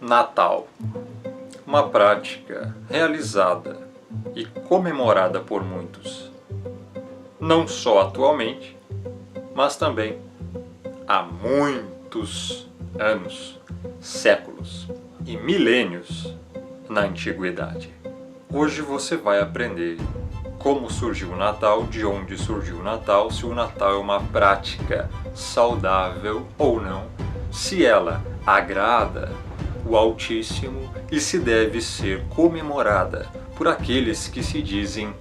Natal, uma prática realizada e comemorada por muitos, não só atualmente, mas também há muitos anos, séculos e milênios na antiguidade. Hoje você vai aprender como surgiu o Natal, de onde surgiu o Natal, se o Natal é uma prática saudável ou não, se ela agrada o Altíssimo e se deve ser comemorada por aqueles que se dizem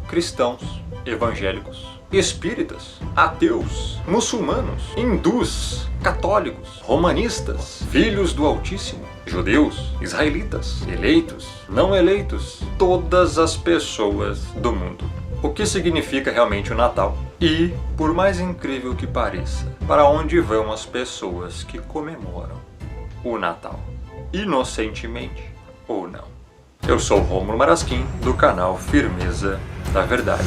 cristãos, evangélicos, espíritas, ateus, muçulmanos, hindus, católicos, romanistas, filhos do Altíssimo, judeus, israelitas, eleitos, não eleitos, todas as pessoas do mundo. O que significa realmente o Natal? E, por mais incrível que pareça, para onde vão as pessoas que comemoram o Natal? Inocentemente ou não? Eu sou Rômulo Marasquim, do canal Firmeza da Verdade.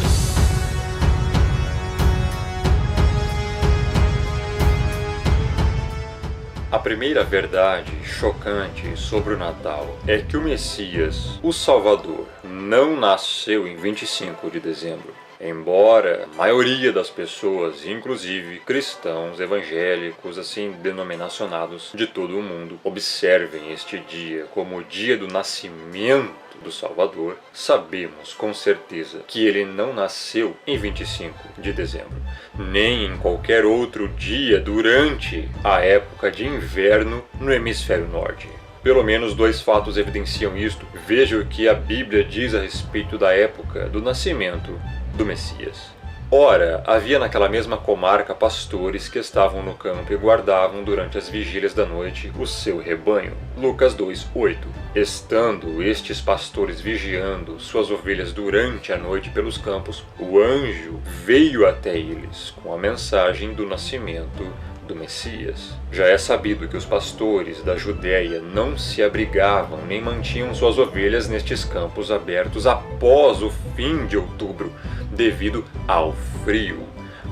A primeira verdade chocante sobre o Natal é que o Messias, o Salvador, não nasceu em 25 de dezembro. Embora a maioria das pessoas, inclusive cristãos, evangélicos, assim denominacionados de todo o mundo, observem este dia como o dia do nascimento do Salvador, sabemos com certeza que ele não nasceu em 25 de dezembro, nem em qualquer outro dia durante a época de inverno no hemisfério norte. Pelo menos dois fatos evidenciam isto. Veja o que a Bíblia diz a respeito da época do nascimento do Messias. Ora, havia naquela mesma comarca pastores que estavam no campo e guardavam durante as vigílias da noite o seu rebanho. Lucas 2:8. Estando estes pastores vigiando suas ovelhas durante a noite pelos campos, o anjo veio até eles com a mensagem do nascimento do Messias. Já é sabido que os pastores da Judéia não se abrigavam nem mantinham suas ovelhas nestes campos abertos após o fim de outubro, devido ao frio,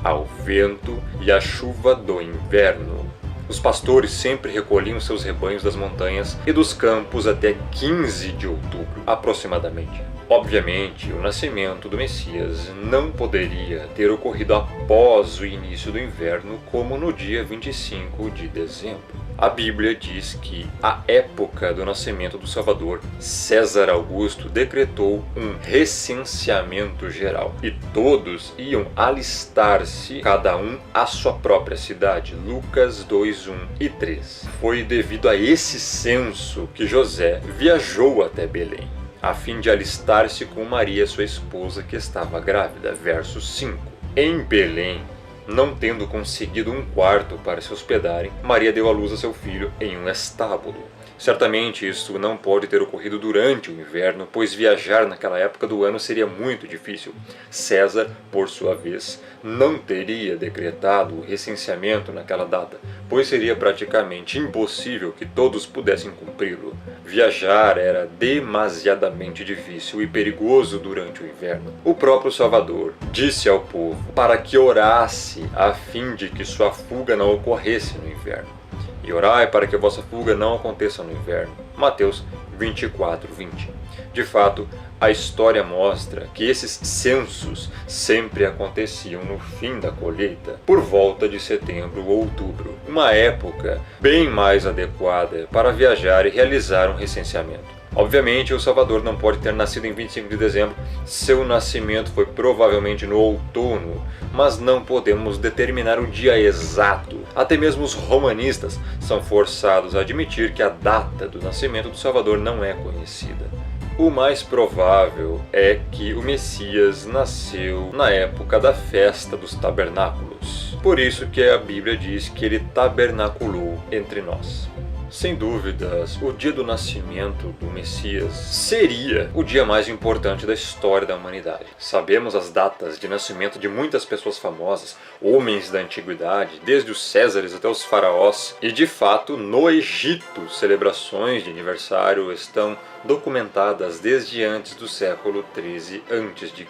ao vento e à chuva do inverno. Os pastores sempre recolhiam seus rebanhos das montanhas e dos campos até 15 de outubro, aproximadamente. Obviamente, o nascimento do Messias não poderia ter ocorrido após o início do inverno, como no dia 25 de dezembro. A Bíblia diz que, à época do nascimento do Salvador, César Augusto decretou um recenseamento geral e todos iam alistar-se, cada um à sua própria cidade. Lucas 2:1 e 3. Foi devido a esse censo que José viajou até Belém, a fim de alistar-se com Maria, sua esposa, que estava grávida. Verso 5. Em Belém, não tendo conseguido um quarto para se hospedarem, Maria deu à luz a seu filho em um estábulo. Certamente isso não pode ter ocorrido durante o inverno, pois viajar naquela época do ano seria muito difícil. César, por sua vez, não teria decretado o recenseamento naquela data, pois seria praticamente impossível que todos pudessem cumpri-lo. Viajar era demasiadamente difícil e perigoso durante o inverno. O próprio Salvador disse ao povo para que orasse a fim de que sua fuga não ocorresse no inverno. E orai para que a vossa fuga não aconteça no inverno. Mateus 24:20. De fato, a história mostra que esses censos sempre aconteciam no fim da colheita, por volta de setembro ou outubro, uma época bem mais adequada para viajar e realizar um recenseamento. Obviamente, o Salvador não pode ter nascido em 25 de dezembro, seu nascimento foi provavelmente no outono, mas não podemos determinar o dia exato. Até mesmo os romanistas são forçados a admitir que a data do nascimento do Salvador não é conhecida. O mais provável é que o Messias nasceu na época da festa dos tabernáculos. Por isso que a Bíblia diz que ele tabernaculou entre nós. Sem dúvidas, o dia do nascimento do Messias seria o dia mais importante da história da humanidade. Sabemos as datas de nascimento de muitas pessoas famosas, homens da antiguidade, desde os Césares até os faraós. E de fato, no Egito, celebrações de aniversário estão documentadas desde antes do século XIII a.C.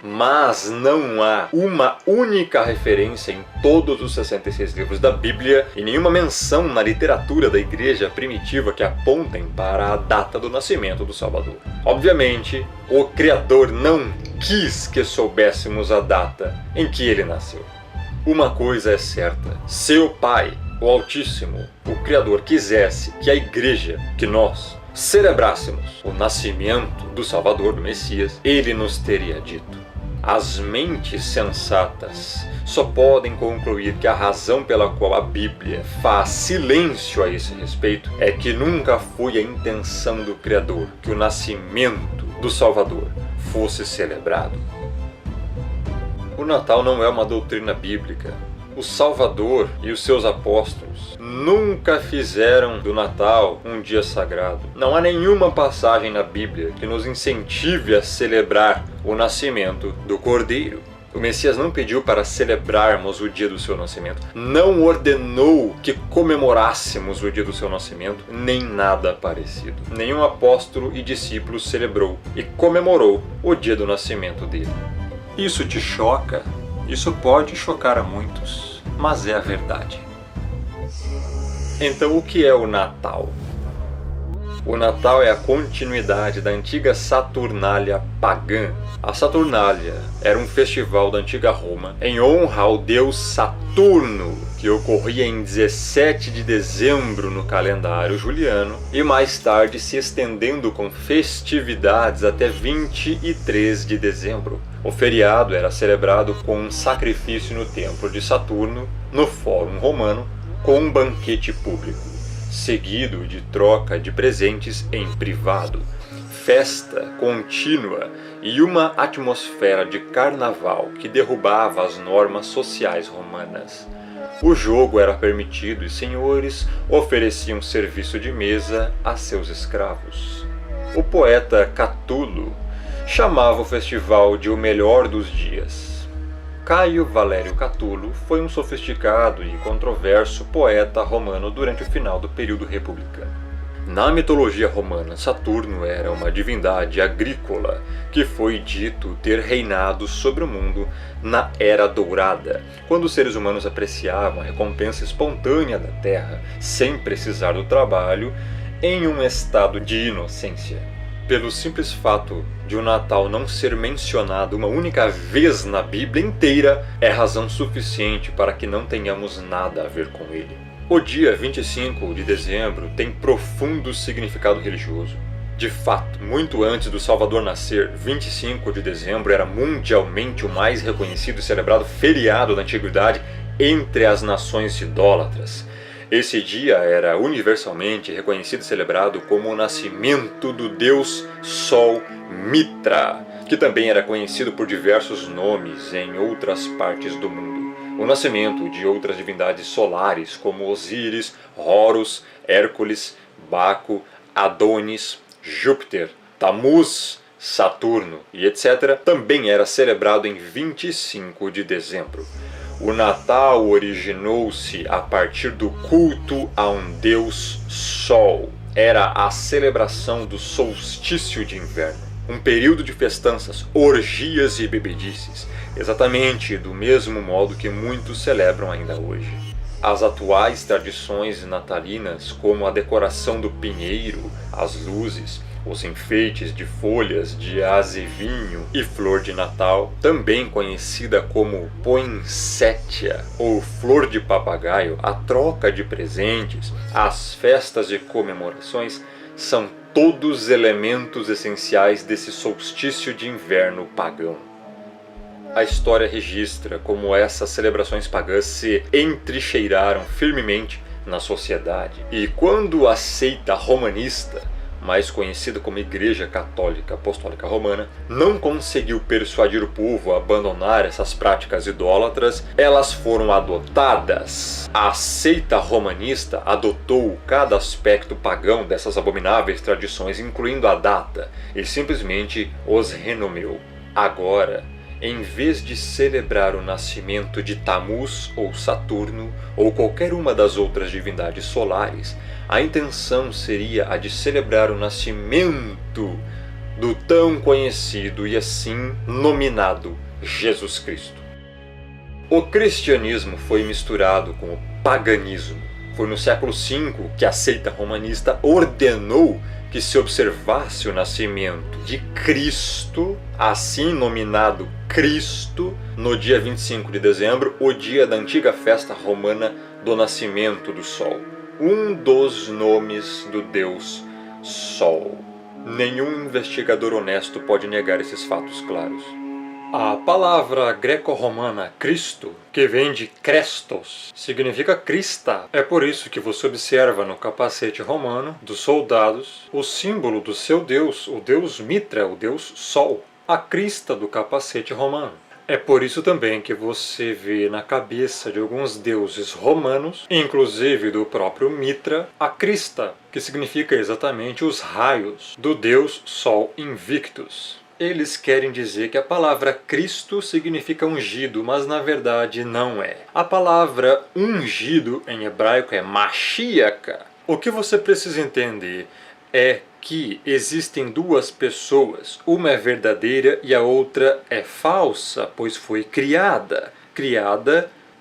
Mas não há uma única referência em todos os 66 livros da Bíblia e nenhuma menção na literatura da igreja primitiva que apontem para a data do nascimento do Salvador. Obviamente, o Criador não quis que soubéssemos a data em que ele nasceu. Uma coisa é certa: se o Pai, o Altíssimo, o Criador, quisesse que a igreja, que nós, celebrássemos o nascimento do Salvador, do Messias, ele nos teria dito. As mentes sensatas só podem concluir que a razão pela qual a Bíblia faz silêncio a esse respeito é que nunca foi a intenção do Criador que o nascimento do Salvador fosse celebrado. O Natal não é uma doutrina bíblica. O Salvador e os seus apóstolos nunca fizeram do Natal um dia sagrado. Não há nenhuma passagem na Bíblia que nos incentive a celebrar o nascimento do Cordeiro. O Messias não pediu para celebrarmos o dia do seu nascimento, não ordenou que comemorássemos o dia do seu nascimento, nem nada parecido. Nenhum apóstolo e discípulo celebrou e comemorou o dia do nascimento dele. Isso te choca? Isso pode chocar a muitos, mas é a verdade. Então, o que é o Natal? O Natal é a continuidade da antiga Saturnália pagã. A Saturnália era um festival da antiga Roma em honra ao deus Saturno, que ocorria em 17 de dezembro no calendário juliano e mais tarde se estendendo com festividades até 23 de dezembro. O feriado era celebrado com um sacrifício no templo de Saturno, no Fórum Romano, com um banquete público, seguido de troca de presentes em privado, festa contínua e uma atmosfera de carnaval que derrubava as normas sociais romanas. O jogo era permitido e senhores ofereciam serviço de mesa a seus escravos. O poeta Catulo chamava o festival de o melhor dos dias. Caio Valério Catulo foi um sofisticado e controverso poeta romano durante o final do período republicano. Na mitologia romana, Saturno era uma divindade agrícola que foi dito ter reinado sobre o mundo na Era Dourada, quando os seres humanos apreciavam a recompensa espontânea da terra, sem precisar do trabalho, em um estado de inocência. Pelo simples fato de o Natal não ser mencionado uma única vez na Bíblia inteira, é razão suficiente para que não tenhamos nada a ver com ele. O dia 25 de dezembro tem profundo significado religioso. De fato, muito antes do Salvador nascer, 25 de dezembro era mundialmente o mais reconhecido e celebrado feriado da antiguidade entre as nações idólatras. Esse dia era universalmente reconhecido e celebrado como o nascimento do deus Sol Mitra, que também era conhecido por diversos nomes em outras partes do mundo. O nascimento de outras divindades solares como Osíris, Horus, Hércules, Baco, Adonis, Júpiter, Tamuz, Saturno e etc. também era celebrado em 25 de dezembro. O Natal originou-se a partir do culto a um deus Sol. Era a celebração do solstício de inverno, um período de festanças, orgias e bebedices, exatamente do mesmo modo que muitos celebram ainda hoje. As atuais tradições natalinas, como a decoração do pinheiro, as luzes, os enfeites de folhas de azevinho e flor de Natal, também conhecida como poinsettia ou flor de papagaio, a troca de presentes, as festas e comemorações, são todos elementos essenciais desse solstício de inverno pagão. A história registra como essas celebrações pagãs se entrincheiraram firmemente na sociedade, e quando a seita romanista, mais conhecida como Igreja Católica Apostólica Romana, não conseguiu persuadir o povo a abandonar essas práticas idólatras, elas foram adotadas. A seita romanista adotou cada aspecto pagão dessas abomináveis tradições, incluindo a data, e simplesmente os renomeou. Agora, em vez de celebrar o nascimento de Tamuz ou Saturno, ou qualquer uma das outras divindades solares, A intenção seria a de celebrar o nascimento do tão conhecido e assim nominado Jesus Cristo. O cristianismo foi misturado com o paganismo. Foi no século V que a seita romanista ordenou que se observasse o nascimento de Cristo, assim nominado Cristo, no dia 25 de dezembro, o dia da antiga festa romana do nascimento do Sol. Um dos nomes do Deus Sol. Nenhum investigador honesto pode negar esses fatos claros. A palavra greco-romana Cristo, que vem de Krestos, significa crista. É por isso que você observa no capacete romano dos soldados o símbolo do seu deus, o deus Mitra, o deus Sol, a crista do capacete romano. É por isso também que você vê na cabeça de alguns deuses romanos, inclusive do próprio Mitra, a crista, que significa exatamente os raios do deus Sol Invictus. Eles querem dizer que a palavra Cristo significa ungido, mas na verdade não é. A palavra ungido em hebraico é Mashiach. O que você precisa entender é que existem duas pessoas, uma é verdadeira e a outra é falsa, pois foi criada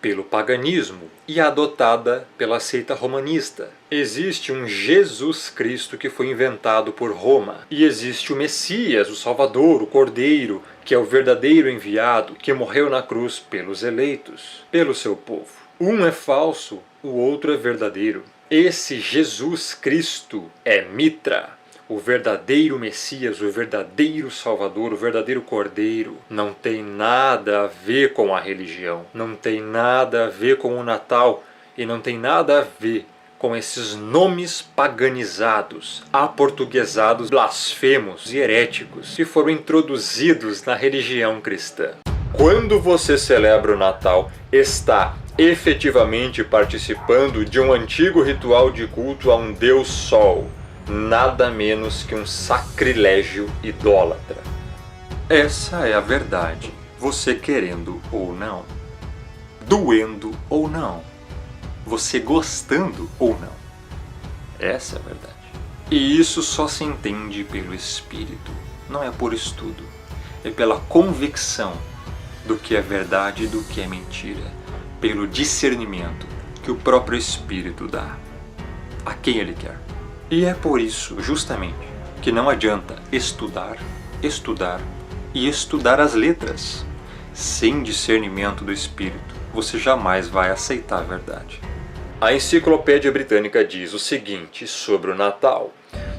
pelo paganismo e adotada pela seita romanista. Existe um Jesus Cristo que foi inventado por Roma, e existe o Messias, o Salvador, o Cordeiro, que é o verdadeiro enviado, que morreu na cruz pelos eleitos, pelo seu povo. Um é falso, o outro é verdadeiro. Esse Jesus Cristo é Mitra, o verdadeiro Messias, o verdadeiro Salvador, o verdadeiro Cordeiro. Não tem nada a ver com a religião, não tem nada a ver com o Natal e não tem nada a ver com esses nomes paganizados, aportuguesados, blasfemos e heréticos que foram introduzidos na religião cristã. Quando você celebra o Natal, está efetivamente participando de um antigo ritual de culto a um Deus Sol, nada menos que um sacrilégio idólatra. Essa é a verdade, você querendo ou não, doendo ou não, você gostando ou não. Essa é a verdade. E isso só se entende pelo Espírito, não é por estudo, é pela convicção do que é verdade e do que é mentira, pelo discernimento que o próprio Espírito dá a quem Ele quer. E é por isso, justamente, que não adianta estudar e estudar as letras. Sem discernimento do Espírito, você jamais vai aceitar a verdade. A Enciclopédia Britânica diz o seguinte sobre o Natal.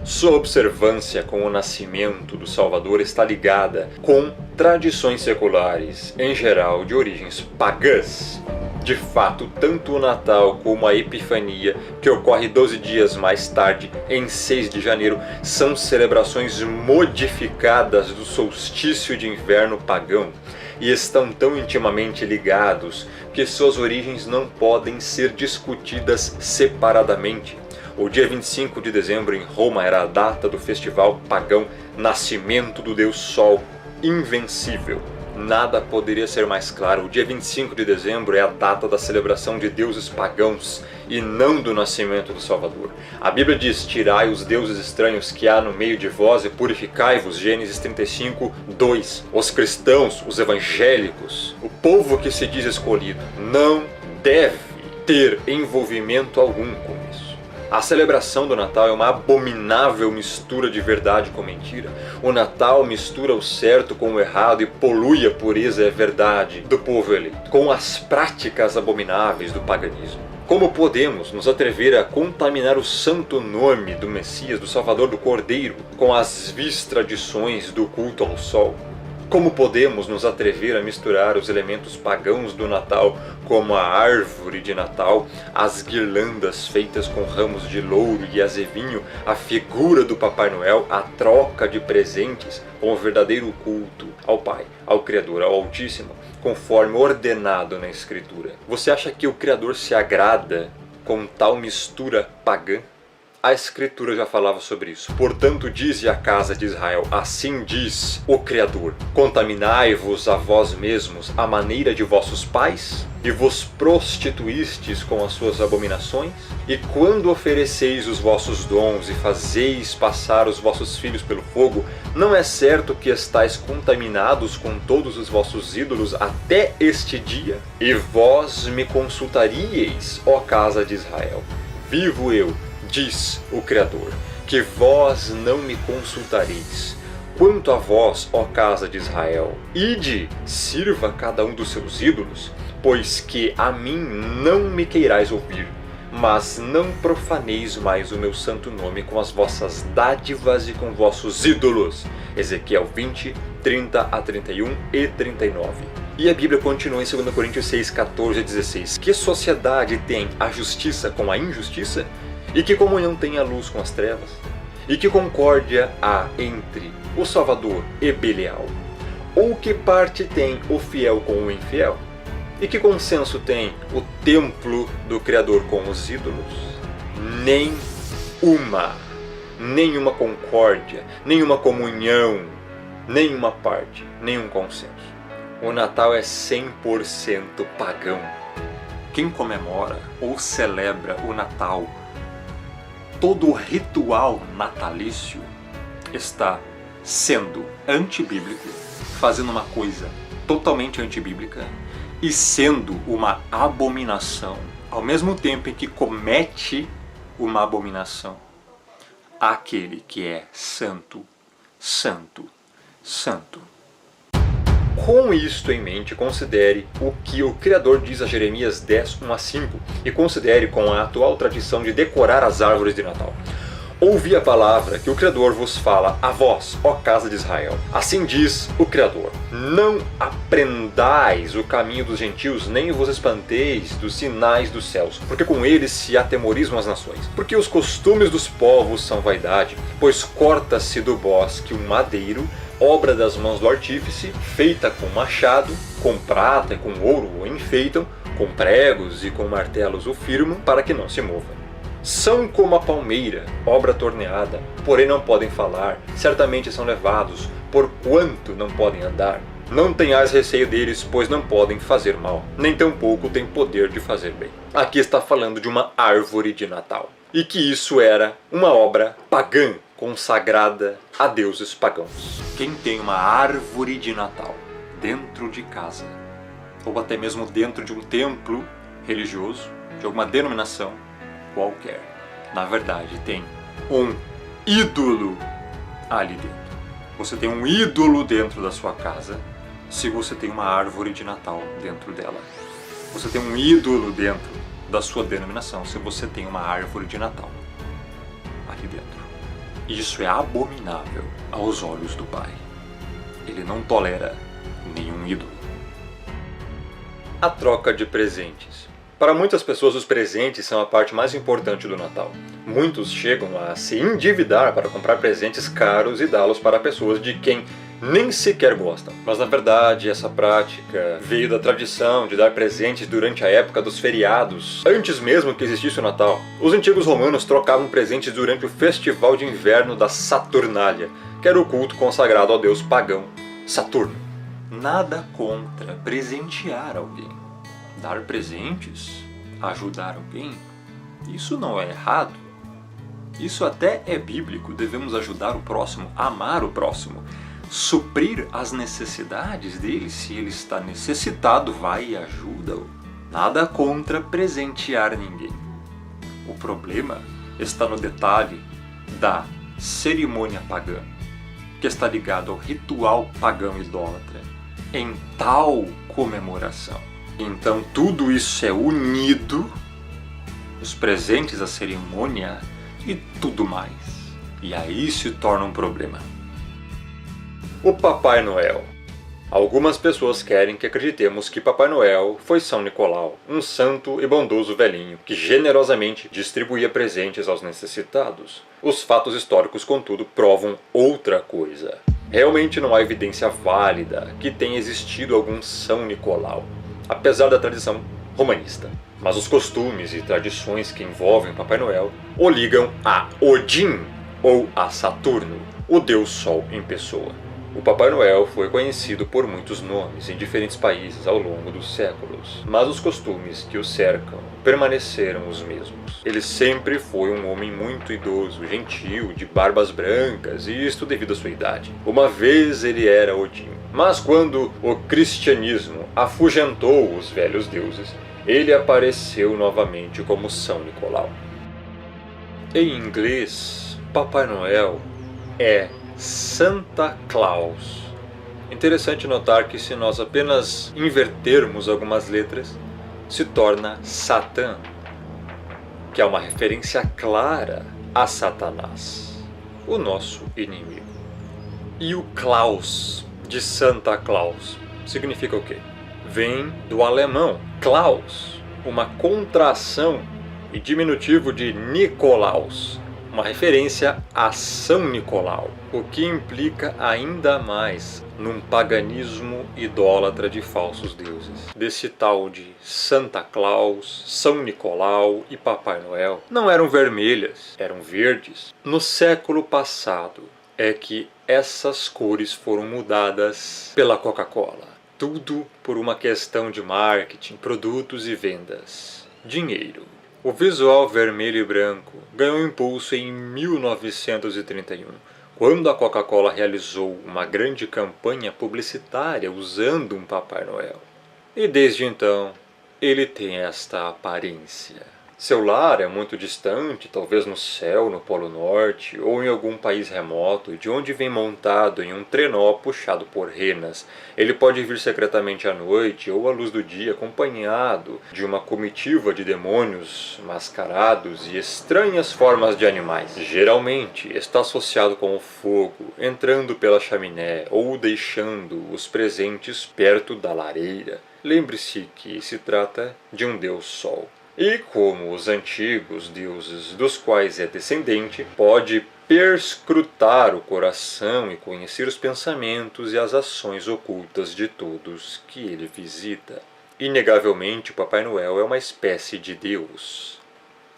Sua observância com o nascimento do Salvador está ligada com tradições seculares, em geral de origens pagãs. De fato, tanto o Natal como a Epifania, que ocorre 12 dias mais tarde, em 6 de janeiro, são celebrações modificadas do solstício de inverno pagão e estão tão intimamente ligados que suas origens não podem ser discutidas separadamente. O dia 25 de dezembro em Roma era a data do festival pagão Nascimento do Deus Sol Invencível. Nada poderia ser mais claro. O dia 25 de dezembro é a data da celebração de deuses pagãos e não do nascimento do Salvador. A Bíblia diz: tirai os deuses estranhos que há no meio de vós e purificai-vos. Gênesis 35, 2. Os cristãos, os evangélicos, o povo que se diz escolhido, não deve ter envolvimento algum com isso. A celebração do Natal é uma abominável mistura de verdade com mentira. O Natal mistura o certo com o errado e polui a pureza e a verdade do povo eleito, com as práticas abomináveis do paganismo. Como podemos nos atrever a contaminar o santo nome do Messias, do Salvador, do Cordeiro, com as vis tradições do culto ao sol? Como podemos nos atrever a misturar os elementos pagãos do Natal, como a árvore de Natal, as guirlandas feitas com ramos de louro e azevinho, a figura do Papai Noel, a troca de presentes, com o verdadeiro culto ao Pai, ao Criador, ao Altíssimo, conforme ordenado na Escritura? Você acha que o Criador se agrada com tal mistura pagã? A Escritura já falava sobre isso. Portanto, dize a casa de Israel, assim diz o Criador: contaminai-vos a vós mesmos à maneira de vossos pais? e vos prostituístes com as suas abominações? E quando ofereceis os vossos dons e fazeis passar os vossos filhos pelo fogo, não é certo que estáis contaminados com todos os vossos ídolos até este dia? E vós me consultaríeis, ó casa de Israel. Vivo eu, diz o Criador, que vós não me consultareis. Quanto a vós, ó casa de Israel, ide, sirva cada um dos seus ídolos, pois que a mim não me queirais ouvir, mas não profaneis mais o meu santo nome com as vossas dádivas e com vossos ídolos. Ezequiel 20, 30 a 31 e 39. E a Bíblia continua em 2 Coríntios 6, 14 a 16. Que sociedade tem a justiça com a injustiça? E que comunhão tem a luz com as trevas? E que concórdia há entre o Salvador e Belial? Ou que parte tem o fiel com o infiel? E que consenso tem o templo do Criador com os ídolos? Nenhuma concórdia, nenhuma comunhão, nenhuma parte, nenhum consenso. O Natal é 100% pagão. Quem comemora ou celebra o Natal, todo o ritual natalício, está sendo antibíblico, fazendo uma coisa totalmente antibíblica e sendo uma abominação, ao mesmo tempo em que comete uma abominação àquele que é santo, santo, santo. Com isto em mente, considere o que o Criador diz a Jeremias 10, 1 a 5 e considere com a atual tradição de decorar as árvores de Natal. Ouvi a palavra que o Criador vos fala a vós, ó casa de Israel. Assim diz o Criador: não aprendais o caminho dos gentios, nem vos espanteis dos sinais dos céus, porque com eles se atemorizam as nações. Porque os costumes dos povos são vaidade, pois corta-se do bosque um madeiro, obra das mãos do artífice, feita com machado, com prata e com ouro o enfeitam, com pregos e com martelos o firmam, para que não se mova. São como a palmeira, obra torneada, porém não podem falar, certamente são levados, porquanto não podem andar. Não tenhais receio deles, pois não podem fazer mal, nem tampouco têm poder de fazer bem. Aqui está falando de uma árvore de Natal, e que isso era uma obra pagã, consagrada a deuses pagãos. Quem tem uma árvore de Natal dentro de casa, ou até mesmo dentro de um templo religioso, de alguma denominação qualquer, na verdade tem um ídolo ali dentro. Você tem um ídolo dentro da sua casa se você tem uma árvore de Natal dentro dela. Você tem um ídolo dentro da sua denominação se você tem uma árvore de Natal ali dentro. Isso é abominável aos olhos do Pai. Ele não tolera nenhum ídolo. A troca de presentes. Para muitas pessoas, os presentes são a parte mais importante do Natal. Muitos chegam a se endividar para comprar presentes caros e dá-los para pessoas de quem nem sequer gostam. Mas na verdade, essa prática veio da tradição de dar presentes durante a época dos feriados, antes mesmo que existisse o Natal. Os antigos romanos trocavam presentes durante o festival de inverno da Saturnália, que era o culto consagrado ao deus pagão Saturno. Nada contra presentear alguém. Dar presentes, ajudar alguém, isso não é errado. Isso até é bíblico. Devemos ajudar o próximo, amar o próximo, suprir as necessidades dele. Se ele está necessitado, vai e ajuda-o. Nada contra presentear ninguém. O problema está no detalhe da cerimônia pagã, que está ligado ao ritual pagão idólatra, em tal comemoração. Então tudo isso é unido, os presentes, a cerimônia e tudo mais. E aí se torna um problema. O Papai Noel. Algumas pessoas querem que acreditemos que Papai Noel foi São Nicolau, um santo e bondoso velhinho que generosamente distribuía presentes aos necessitados. Os fatos históricos, contudo, provam outra coisa. Realmente não há evidência válida que tenha existido algum São Nicolau, apesar da tradição romanista. Mas os costumes e tradições que envolvem Papai Noel o ligam a Odin ou a Saturno, o deus Sol em pessoa. O Papai Noel foi conhecido por muitos nomes em diferentes países ao longo dos séculos, mas os costumes que o cercam permaneceram os mesmos. Ele sempre foi um homem muito idoso, gentil, de barbas brancas, e isto devido à sua idade. Uma vez ele era Odin, mas quando o cristianismo afugentou os velhos deuses, ele apareceu novamente como São Nicolau. Em inglês, Papai Noel é Santa Claus. Interessante notar que se nós apenas invertermos algumas letras, se torna Satã, que é uma referência clara a Satanás, o nosso inimigo. E o Claus, de Santa Claus, significa o quê? Vem do alemão Klaus, uma contração e diminutivo de Nicolaus, uma referência a São Nicolau, o que implica ainda mais num paganismo idólatra de falsos deuses. Desse tal de Santa Claus, São Nicolau e Papai Noel não eram vermelhas, eram verdes. No século passado é que essas cores foram mudadas pela Coca-Cola. Tudo por uma questão de marketing, produtos e vendas. Dinheiro. O visual vermelho e branco ganhou impulso em 1931, quando a Coca-Cola realizou uma grande campanha publicitária usando um Papai Noel. E desde então, ele tem esta aparência. Seu lar é muito distante, talvez no céu, no Polo Norte, ou em algum país remoto, de onde vem montado em um trenó puxado por renas. Ele pode vir secretamente à noite ou à luz do dia, acompanhado de uma comitiva de demônios mascarados e estranhas formas de animais. Geralmente está associado com o fogo, entrando pela chaminé ou deixando os presentes perto da lareira. Lembre-se que se trata de um deus sol. E como os antigos deuses dos quais é descendente, pode perscrutar o coração e conhecer os pensamentos e as ações ocultas de todos que ele visita. Inegavelmente, o Papai Noel é uma espécie de Deus,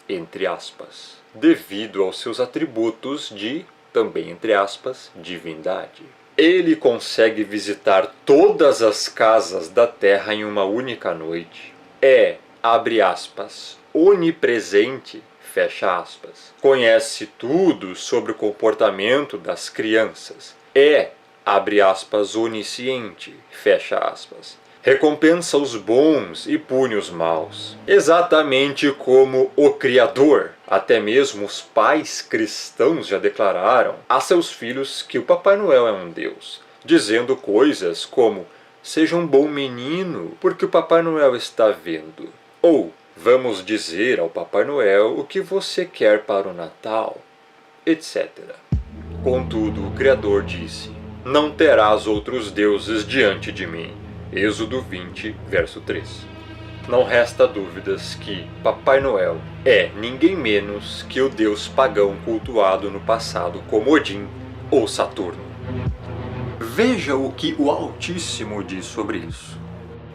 entre aspas, devido aos seus atributos de, também entre aspas, divindade. Ele consegue visitar todas as casas da Terra em uma única noite. Abre aspas, onipresente, fecha aspas. Conhece tudo sobre o comportamento das crianças. Abre aspas, onisciente, fecha aspas. Recompensa os bons e pune os maus. Exatamente como o Criador. Até mesmo os pais cristãos já declararam a seus filhos que o Papai Noel é um Deus, dizendo coisas como: seja um bom menino, porque o Papai Noel está vendo. Ou, vamos dizer ao Papai Noel o que você quer para o Natal, etc. Contudo, o Criador disse: não terás outros deuses diante de mim. Êxodo 20, verso 3. Não resta dúvidas que Papai Noel é ninguém menos que o deus pagão cultuado no passado como Odin ou Saturno. Veja o que o Altíssimo diz sobre isso.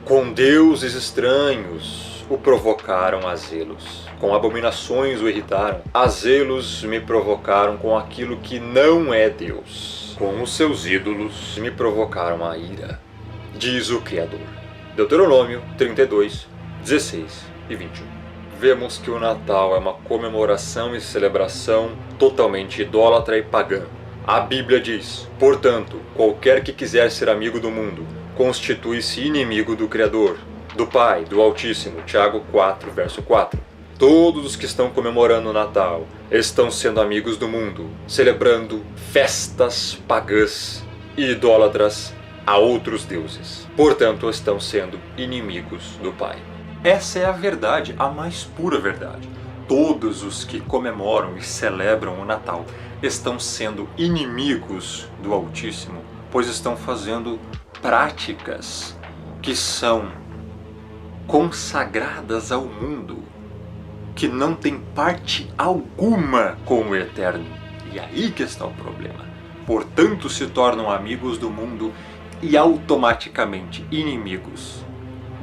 Com deuses estranhos o provocaram a zelos, com abominações o irritaram. A zelos me provocaram com aquilo que não é Deus. Com os seus ídolos me provocaram a ira, diz o Criador. Deuteronômio 32, 16 e 21. Vemos que o Natal é uma comemoração e celebração totalmente idólatra e pagã. A Bíblia diz: portanto, qualquer que quiser ser amigo do mundo, constitui-se inimigo do Criador, do Pai, do Altíssimo. Tiago 4, verso 4. Todos os que estão comemorando o Natal estão sendo amigos do mundo, celebrando festas pagãs e idólatras a outros deuses. Portanto, estão sendo inimigos do Pai. Essa é a verdade, a mais pura verdade. Todos os que comemoram e celebram o Natal estão sendo inimigos do Altíssimo, pois estão fazendo práticas que são consagradas ao mundo, que não tem parte alguma com o Eterno. E aí que está o problema. Portanto, se tornam amigos do mundo e automaticamente inimigos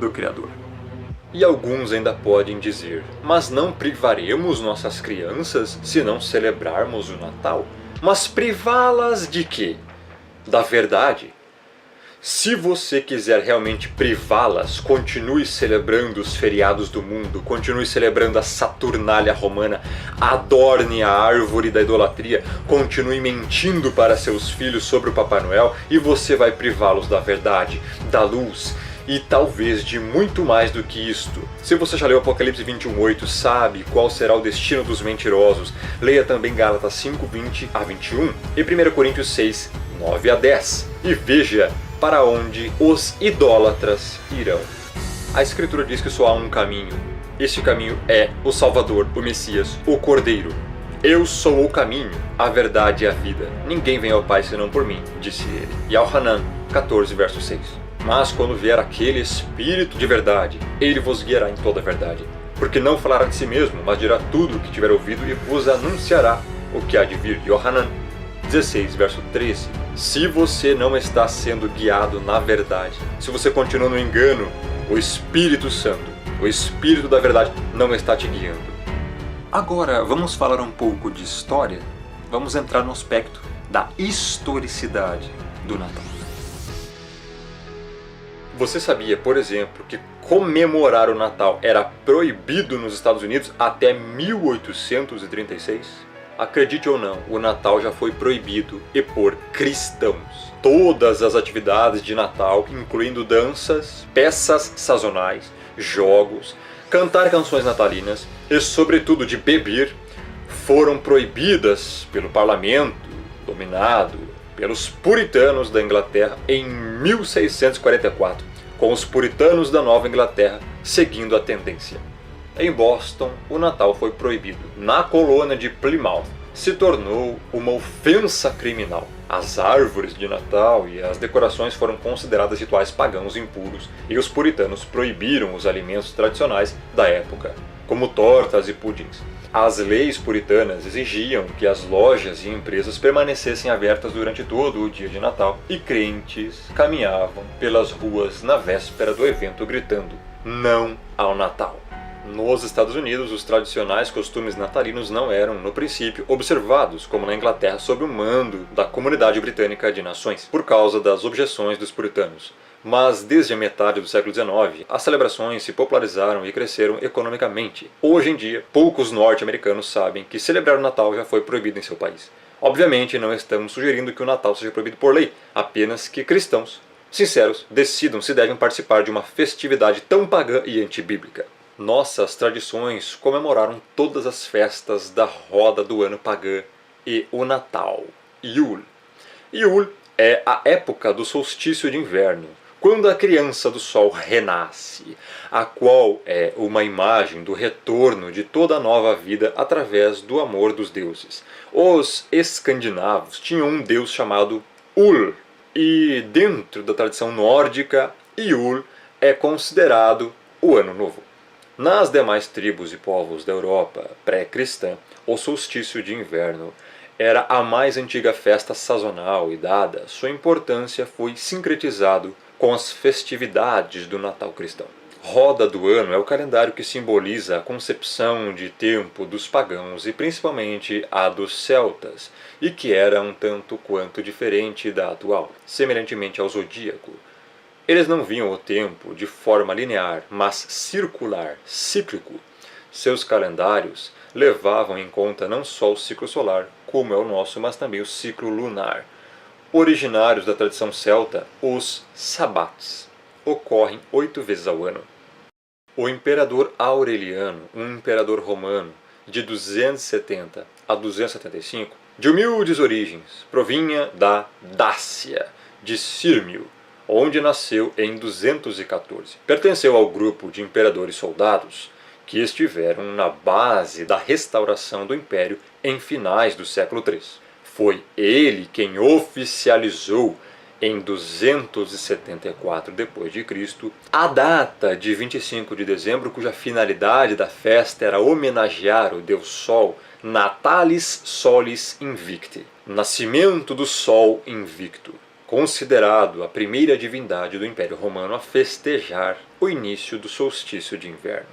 do Criador. E alguns ainda podem dizer: mas não privaremos nossas crianças se não celebrarmos o Natal? Mas privá-las de quê? da verdade. Se você quiser realmente privá-las, continue celebrando os feriados do mundo, continue celebrando a Saturnália romana, adorne a árvore da idolatria, continue mentindo para seus filhos sobre o Papai Noel e você vai privá-los da verdade, da luz e talvez de muito mais do que isto. Se você já leu Apocalipse 21:8, sabe qual será o destino dos mentirosos, leia também Gálatas 5:20 a 21 e 1 Coríntios 6:9 a 10 e veja para onde os idólatras irão. A Escritura diz que só há um caminho. Este caminho é o Salvador, o Messias, o Cordeiro. Eu sou o caminho, a verdade e a vida. Ninguém vem ao Pai senão por mim, disse ele. E ao Hanan 14, verso 6. Mas quando vier aquele Espírito de verdade, ele vos guiará em toda a verdade. Porque não falará de si mesmo, mas dirá tudo o que tiver ouvido e vos anunciará o que há de vir. Yohanan 16, verso 13. Se você não está sendo guiado na verdade, se você continua no engano, o Espírito Santo, o Espírito da verdade, não está te guiando. Agora, vamos falar um pouco de história? Vamos entrar no aspecto da historicidade do Natal. Você sabia, por exemplo, que comemorar o Natal era proibido nos Estados Unidos até 1836? Acredite ou não, o Natal já foi proibido e por cristãos. Todas as atividades de Natal, incluindo danças, peças sazonais, jogos, cantar canções natalinas e, sobretudo, de beber, foram proibidas pelo parlamento, dominado pelos puritanos da Inglaterra em 1644, com os puritanos da Nova Inglaterra seguindo a tendência. Em Boston, o Natal foi proibido. Na colônia de Plymouth, se tornou uma ofensa criminal. As árvores de Natal e as decorações foram consideradas rituais pagãos impuros e os puritanos proibiram os alimentos tradicionais da época, como tortas e pudins. As leis puritanas exigiam que as lojas e empresas permanecessem abertas durante todo o dia de Natal e crentes caminhavam pelas ruas na véspera do evento gritando "Não ao Natal". Nos Estados Unidos, os tradicionais costumes natalinos não eram, no princípio, observados, como na Inglaterra, sob o mando da Comunidade Britânica de Nações, por causa das objeções dos puritanos. Mas desde a metade do século XIX, as celebrações se popularizaram e cresceram economicamente. Hoje em dia, poucos norte-americanos sabem que celebrar o Natal já foi proibido em seu país. Obviamente, não estamos sugerindo que o Natal seja proibido por lei, apenas que cristãos sinceros decidam se devem participar de uma festividade tão pagã e antibíblica. Nossas tradições comemoraram todas as festas da roda do ano pagã e o Natal, Yule. Yule é a época do solstício de inverno, quando a criança do sol renasce, a qual é uma imagem do retorno de toda a nova vida através do amor dos deuses. Os escandinavos tinham um deus chamado Ul, e dentro da tradição nórdica, Yule é considerado o Ano Novo. Nas demais tribos e povos da Europa pré-cristã, o solstício de inverno era a mais antiga festa sazonal e, dada sua importância, foi sincretizado com as festividades do Natal cristão. Roda do ano é o calendário que simboliza a concepção de tempo dos pagãos e principalmente a dos celtas, e que era um tanto quanto diferente da atual, semelhantemente ao zodíaco. Eles não viam o tempo de forma linear, mas circular, cíclico. Seus calendários levavam em conta não só o ciclo solar, como é o nosso, mas também o ciclo lunar. Originários da tradição celta, os sabbats ocorrem 8 vezes ao ano. O imperador Aureliano, um imperador romano de 270 a 275, de humildes origens, provinha da Dácia, de Sírmio, onde nasceu em 214. Pertenceu ao grupo de imperadores soldados que estiveram na base da restauração do Império em finais do século III. Foi ele quem oficializou em 274 d.C. a data de 25 de dezembro, cuja finalidade da festa era homenagear o deus Sol, Natalis Solis Invicti, nascimento do Sol invicto, considerado a primeira divindade do Império Romano a festejar o início do solstício de inverno.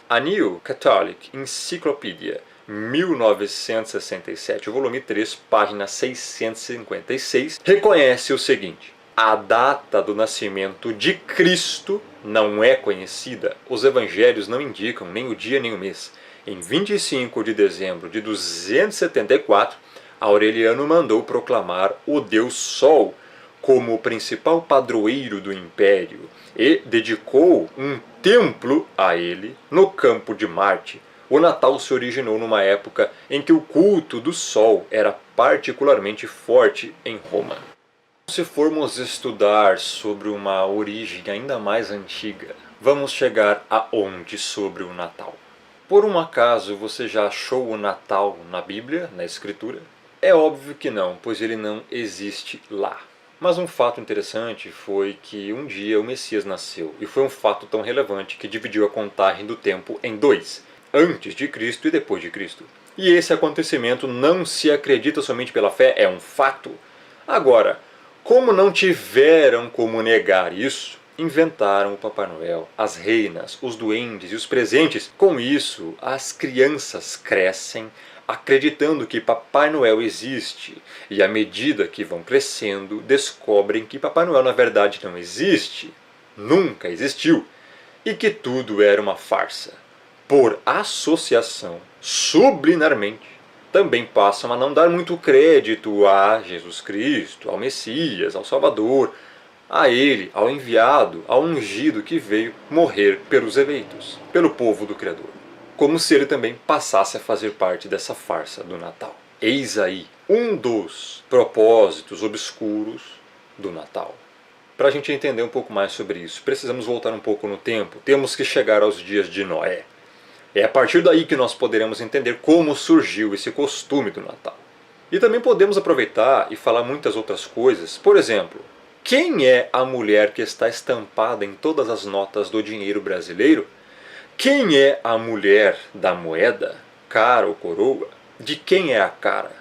A New Catholic Encyclopedia 1967, volume 3, página 656, reconhece o seguinte: a data do nascimento de Cristo não é conhecida. Os evangelhos não indicam nem o dia nem o mês. Em 25 de dezembro de 274, Aureliano mandou proclamar o deus Sol como o principal padroeiro do império e dedicou um templo a ele no campo de Marte. O Natal se originou numa época em que o culto do Sol era particularmente forte em Roma. Se formos estudar sobre uma origem ainda mais antiga, vamos chegar aonde sobre o Natal? Por um acaso você já achou o Natal na Bíblia, na Escritura? É óbvio que não, pois ele não existe lá. Mas um fato interessante foi que um dia o Messias nasceu, e foi um fato tão relevante que dividiu a contagem do tempo em dois: antes de Cristo e depois de Cristo. E esse acontecimento não se acredita somente pela fé, é um fato. Agora, como não tiveram como negar isso, inventaram o Papai Noel, as reinas, os duendes e os presentes. Com isso, as crianças crescem acreditando que Papai Noel existe, e à medida que vão crescendo, descobrem que Papai Noel na verdade não existe, nunca existiu, e que tudo era uma farsa. Por associação, subliminarmente, também passam a não dar muito crédito a Jesus Cristo, ao Messias, ao Salvador, a Ele, ao enviado, ao ungido que veio morrer pelos eleitos, pelo povo do Criador. Como se ele também passasse a fazer parte dessa farsa do Natal. Eis aí um dos propósitos obscuros do Natal. Para a gente entender um pouco mais sobre isso, precisamos voltar um pouco no tempo, temos que chegar aos dias de Noé. É a partir daí que nós poderemos entender como surgiu esse costume do Natal. E também podemos aproveitar e falar muitas outras coisas. Por exemplo, quem é a mulher que está estampada em todas as notas do dinheiro brasileiro? Quem é a mulher da moeda, cara ou coroa? De quem é a cara?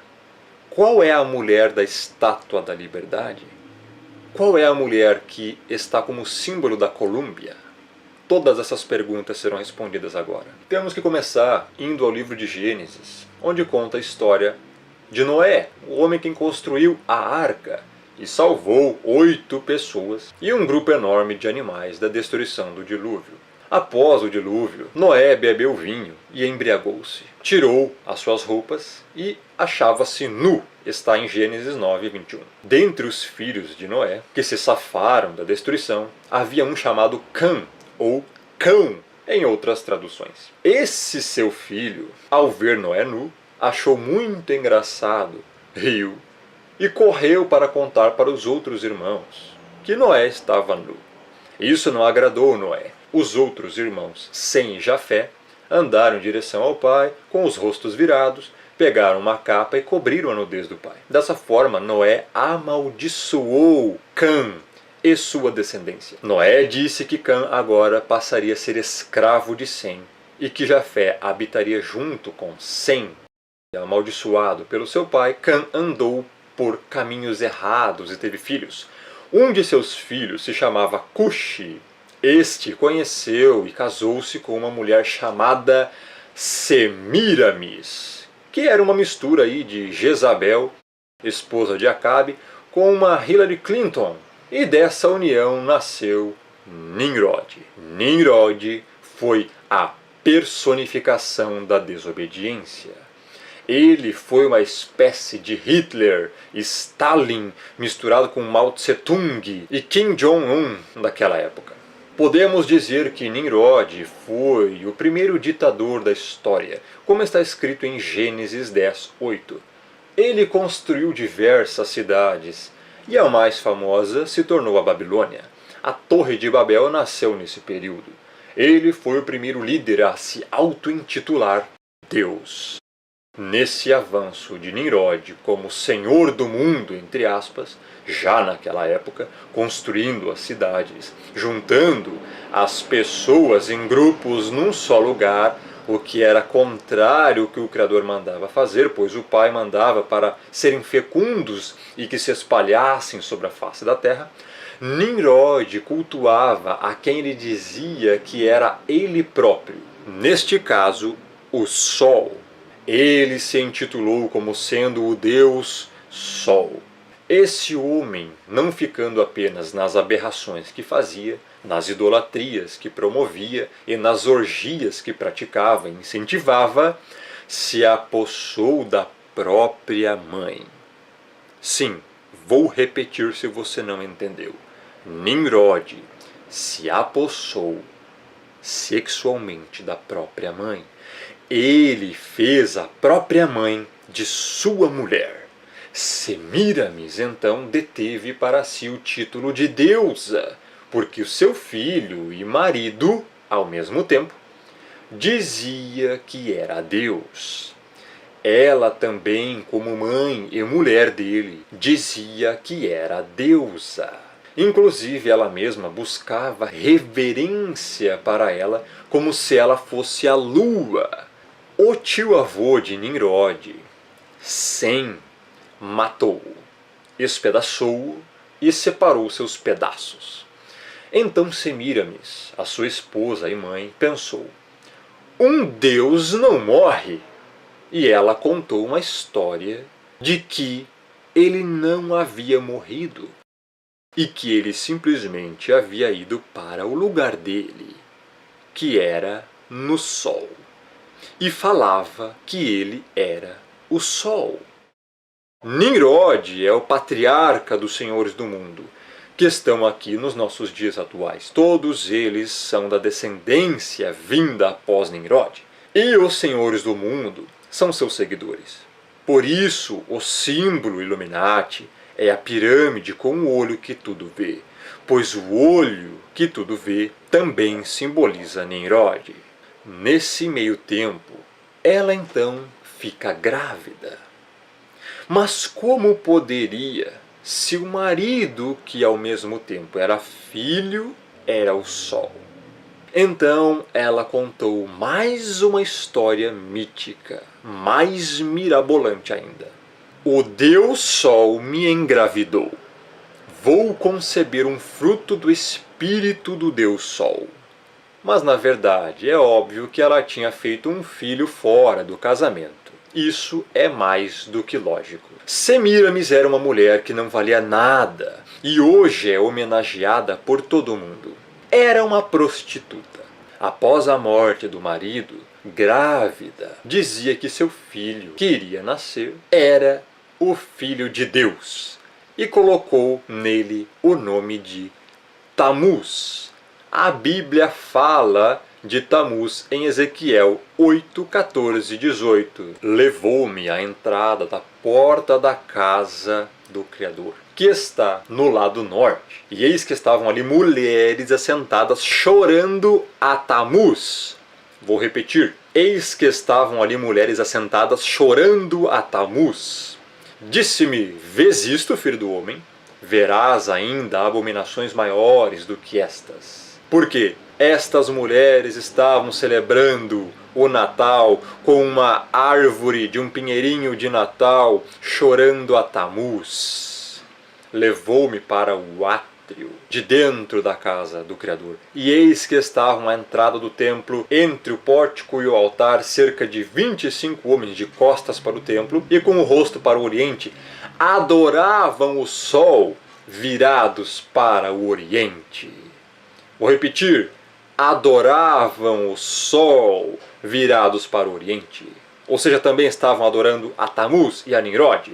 Qual é a mulher da estátua da liberdade? Qual é a mulher que está como símbolo da Colômbia? Todas essas perguntas serão respondidas agora. Temos que começar indo ao livro de Gênesis, onde conta a história de Noé, o homem que construiu a arca e salvou 8 pessoas e um grupo enorme de animais da destruição do dilúvio. Após o dilúvio, Noé bebeu vinho e embriagou-se. Tirou as suas roupas e achava-se nu. Está em Gênesis 9, 21. Dentre os filhos de Noé, que se safaram da destruição, havia um chamado Cã, ou Cão, em outras traduções. Esse seu filho, ao ver Noé nu, achou muito engraçado, riu e correu para contar para os outros irmãos que Noé estava nu. Isso não agradou Noé. Os outros irmãos, Sem e Jafé, andaram em direção ao pai, com os rostos virados, pegaram uma capa e cobriram a nudez do pai. Dessa forma, Noé amaldiçoou Cã e sua descendência. Noé disse que Cã agora passaria a ser escravo de Sem, e que Jafé habitaria junto com Sem. Amaldiçoado pelo seu pai, Cã andou por caminhos errados e teve filhos. Um de seus filhos se chamava Cuxi. Este conheceu e casou-se com uma mulher chamada Semiramis, que era uma mistura aí de Jezabel, esposa de Acabe, com uma Hillary Clinton. E dessa união nasceu Nimrod. Nimrod foi a personificação da desobediência. Ele foi uma espécie de Hitler, Stalin, misturado com Mao Tse-tung e Kim Jong-un daquela época. Podemos dizer que Nimrod foi o primeiro ditador da história, como está escrito em Gênesis 10, 8. Ele construiu diversas cidades, e a mais famosa se tornou a Babilônia. A Torre de Babel nasceu nesse período. Ele foi o primeiro líder a se auto-intitular Deus. Nesse avanço de Nimrod como senhor do mundo, entre aspas, já naquela época, construindo as cidades, juntando as pessoas em grupos num só lugar, o que era contrário ao que o Criador mandava fazer, pois o Pai mandava para serem fecundos e que se espalhassem sobre a face da terra. Nimrod cultuava a quem ele dizia que era ele próprio, neste caso, o Sol. Ele se intitulou como sendo o Deus Sol. Esse homem, não ficando apenas nas aberrações que fazia, nas idolatrias que promovia e nas orgias que praticava e incentivava, se apossou da própria mãe. Sim, vou repetir se você não entendeu. Nimrod se apossou sexualmente da própria mãe. Ele fez a própria mãe de sua mulher. Semíramis, então, deteve para si o título de deusa, porque o seu filho e marido, ao mesmo tempo, dizia que era Deus. Ela também, como mãe e mulher dele, dizia que era deusa. Inclusive, ela mesma buscava reverência para ela, como se ela fosse a lua. O tio-avô de Nimrod, Sem, matou-o, espedaçou-o e separou seus pedaços. Então Semíramis, a sua esposa e mãe, pensou: um Deus não morre. E ela contou uma história de que ele não havia morrido e que ele simplesmente havia ido para o lugar dele, que era no sol, e falava que ele era o sol. Nimrod é o patriarca dos senhores do mundo, que estão aqui nos nossos dias atuais. Todos eles são da descendência vinda após Nimrod. E os senhores do mundo são seus seguidores. Por isso, o símbolo Illuminati é a pirâmide com o olho que tudo vê, pois o olho que tudo vê também simboliza Nimrod. Nesse meio tempo, ela então fica grávida. Mas como poderia, se o marido, que ao mesmo tempo era filho, era o sol? Então ela contou mais uma história mítica, mais mirabolante ainda. O Deus Sol me engravidou. Vou conceber um fruto do espírito do Deus Sol. Mas na verdade é óbvio que ela tinha feito um filho fora do casamento. Isso é mais do que lógico. Semíramis era uma mulher que não valia nada e hoje é homenageada por todo mundo. Era uma prostituta. Após a morte do marido, grávida, dizia que seu filho, que iria nascer, era o Filho de Deus e colocou nele o nome de Tamuz. A Bíblia fala de Tamuz em Ezequiel 8, 14 e 18. Levou-me à entrada da porta da casa do Criador, que está no lado norte. E eis que estavam ali mulheres assentadas chorando a Tamuz. Vou repetir. Eis que estavam ali mulheres assentadas chorando a Tamuz. Disse-me: vês isto, filho do homem? Verás ainda abominações maiores do que estas. Por quê? Estas mulheres estavam celebrando o Natal com uma árvore de um pinheirinho de Natal, chorando a Tamuz. Levou-me para o átrio de dentro da casa do Criador. E eis que estavam à entrada do templo, entre o pórtico e o altar, cerca de 25 homens de costas para o templo e com o rosto para o oriente. Adoravam o sol, virados para o oriente. Vou repetir. Adoravam o sol, virados para o oriente. Ou seja, também estavam adorando a Tamuz e a Nimrod.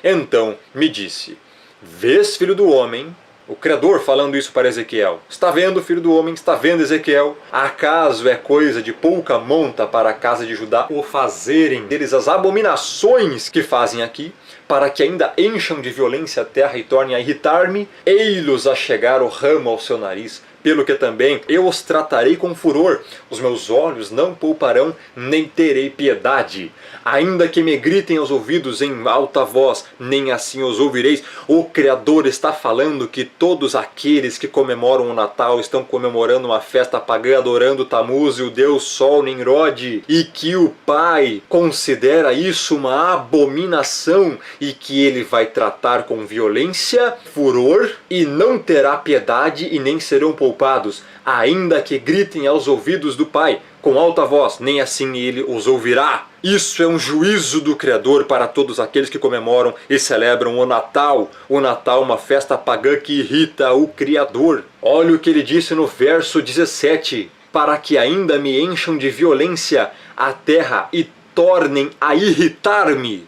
Então me disse: vês, filho do homem? O Criador falando isso para Ezequiel. Está vendo, filho do homem? Está vendo, Ezequiel? Acaso é coisa de pouca monta para a casa de Judá o fazerem deles as abominações que fazem aqui, para que ainda encham de violência a terra e tornem a irritar-me? Ei-los a chegar o ramo ao seu nariz, pelo que também eu os tratarei com furor. Os meus olhos não pouparão, nem terei piedade. Ainda que me gritem aos ouvidos em alta voz, nem assim os ouvireis. O Criador está falando que todos aqueles que comemoram o Natal estão comemorando uma festa pagã, adorando Tamuz e o Deus Sol, Nimrod, e que o Pai considera isso uma abominação e que ele vai tratar com violência, furor, e não terá piedade e nem serão poupados, ainda que gritem aos ouvidos do Pai. com alta voz, nem assim ele os ouvirá. Isso é um juízo do Criador para todos aqueles que comemoram e celebram o Natal. O Natal é uma festa pagã que irrita o Criador. Olha o que ele disse no verso 17. Para que ainda me encham de violência a terra e tornem a irritar-me.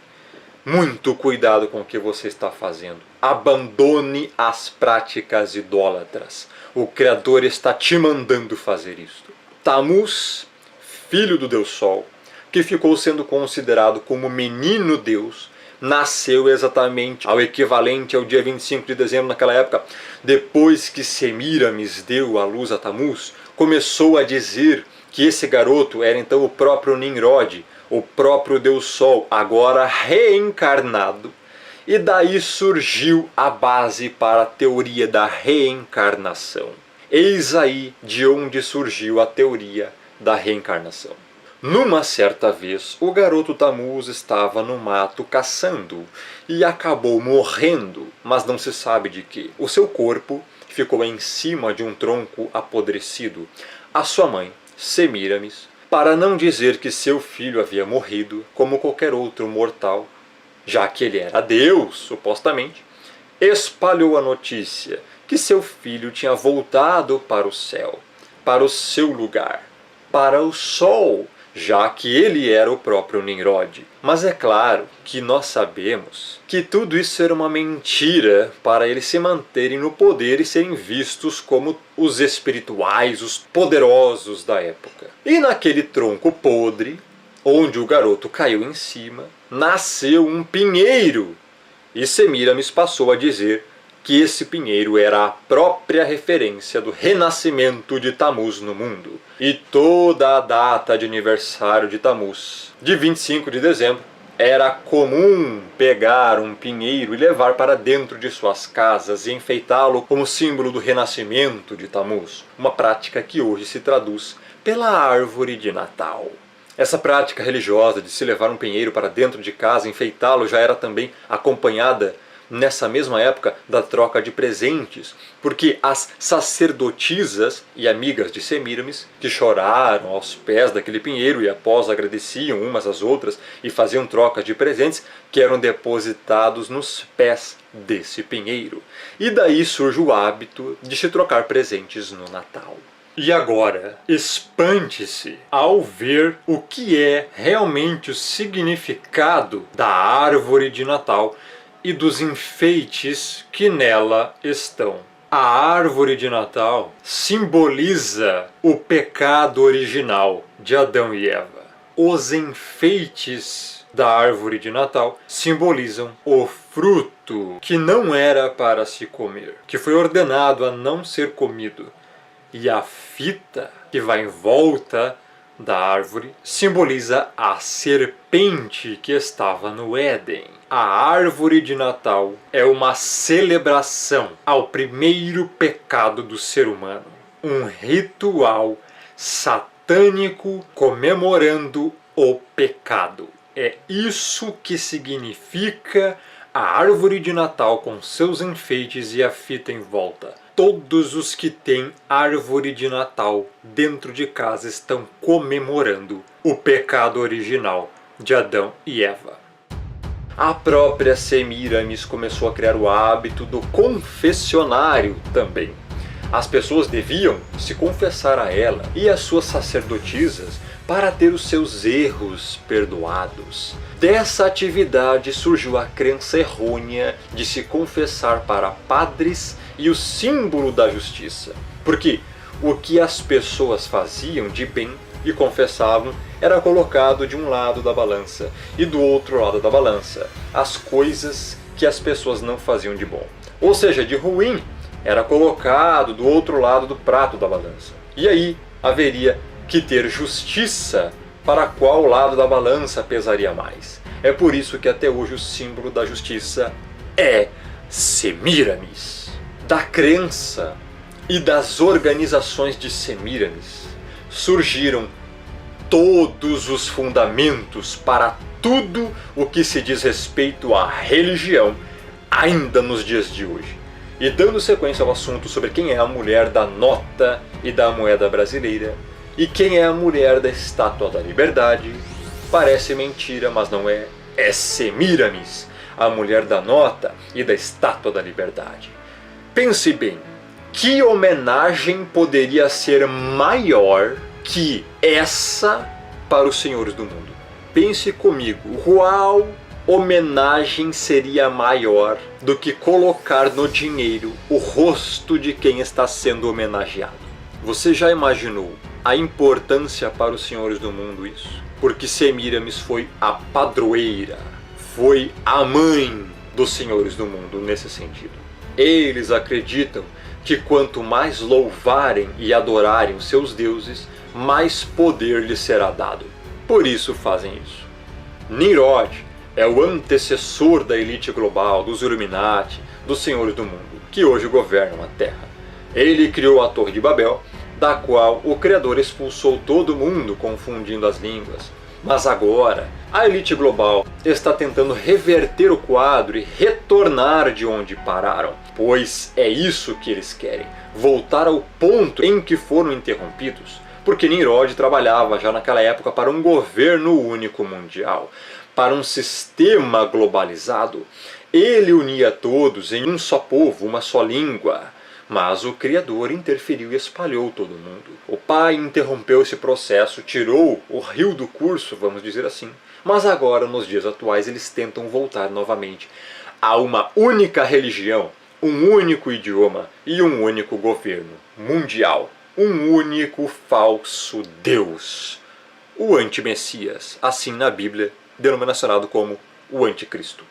Muito cuidado com o que você está fazendo. Abandone as práticas idólatras. O Criador está te mandando fazer isto. Tammuz, filho do Deus Sol, que ficou sendo considerado como menino Deus, nasceu exatamente ao equivalente ao dia 25 de dezembro naquela época. Depois que Semíramis deu à luz a Tammuz, começou a dizer que esse garoto era então o próprio Nimrod, o próprio Deus Sol, agora reencarnado. E daí surgiu a base para a teoria da reencarnação. Eis aí de onde surgiu a teoria da reencarnação. Numa certa vez, o garoto Tammuz estava no mato caçando e acabou morrendo, mas não se sabe de quê. O seu corpo ficou em cima de um tronco apodrecido. A sua mãe, Semíramis, para não dizer que seu filho havia morrido como qualquer outro mortal, já que ele era Deus, supostamente, espalhou a notícia que seu filho tinha voltado para o céu, para o seu lugar, para o sol, já que ele era o próprio Nimrod. Mas é claro que nós sabemos que tudo isso era uma mentira para eles se manterem no poder e serem vistos como os espirituais, os poderosos da época. E naquele tronco podre, onde o garoto caiu em cima, nasceu um pinheiro. E Semíramis passou a dizer que esse pinheiro era a própria referência do renascimento de Tammuz no mundo. E toda a data de aniversário de Tammuz, de 25 de dezembro, era comum pegar um pinheiro e levar para dentro de suas casas e enfeitá-lo como símbolo do renascimento de Tammuz, uma prática que hoje se traduz pela árvore de Natal. Essa prática religiosa de se levar um pinheiro para dentro de casa e enfeitá-lo já era também acompanhada nessa mesma época da troca de presentes, porque as sacerdotisas e amigas de Semíramis, que choraram aos pés daquele pinheiro e após agradeciam umas às outras e faziam trocas de presentes que eram depositados nos pés desse pinheiro. E daí surge o hábito de se trocar presentes no Natal. E agora, espante-se ao ver o que é realmente o significado da árvore de Natal e dos enfeites que nela estão. A árvore de Natal simboliza o pecado original de Adão e Eva. Os enfeites da árvore de Natal simbolizam o fruto que não era para se comer, que foi ordenado a não ser comido. E a fita que vai em volta da árvore simboliza a serpente que estava no Éden. A árvore de Natal é uma celebração ao primeiro pecado do ser humano. Um ritual satânico comemorando o pecado. É isso que significa a árvore de Natal com seus enfeites e a fita em volta. Todos os que têm árvore de Natal dentro de casa estão comemorando o pecado original de Adão e Eva. A própria Semíramis começou a criar o hábito do confessionário também. As pessoas deviam se confessar a ela e às suas sacerdotisas para ter os seus erros perdoados. Dessa atividade surgiu a crença errônea de se confessar para padres e o símbolo da justiça. Porque o que as pessoas faziam de bem e confessavam era colocado de um lado da balança e do outro lado da balança as coisas que as pessoas não faziam de bom. Ou seja, de ruim era colocado do outro lado do prato da balança. E aí haveria que ter justiça para qual lado da balança pesaria mais. É por isso que até hoje o símbolo da justiça é Semíramis. Da crença e das organizações de Semíramis surgiram todos os fundamentos para tudo o que se diz respeito à religião ainda nos dias de hoje. E dando sequência ao assunto sobre quem é a mulher da nota e da moeda brasileira, E quem é a mulher da Estátua da Liberdade? Parece mentira, mas não é. É Semíramis, a mulher da nota e da Estátua da Liberdade. Pense bem, que homenagem poderia ser maior que essa para os senhores do mundo? Pense comigo, qual homenagem seria maior do que colocar no dinheiro o rosto de quem está sendo homenageado? Você já imaginou a importância para os senhores do mundo isso? Porque Semíramis foi a padroeira, foi a mãe dos senhores do mundo nesse sentido. Eles acreditam que quanto mais louvarem e adorarem os seus deuses, mais poder lhes será dado. Por isso fazem isso. Nimrod é o antecessor da elite global, dos Illuminati, dos senhores do mundo, que hoje governam a Terra. Ele criou a Torre de Babel, da qual o Criador expulsou todo mundo, confundindo as línguas. Mas agora, a elite global está tentando reverter o quadro e retornar de onde pararam, pois é isso que eles querem, voltar ao ponto em que foram interrompidos, porque Nimrod trabalhava já naquela época para um governo único mundial, para um sistema globalizado. Ele unia todos em um só povo, uma só língua. Mas o Criador interferiu e espalhou todo mundo. O Pai interrompeu esse processo, tirou o rio do curso, vamos dizer assim. Mas agora, nos dias atuais, eles tentam voltar novamente a uma única religião, um único idioma e um único governo mundial. Um único falso Deus. O anti-Messias, assim na Bíblia, denominacionado como o Anticristo.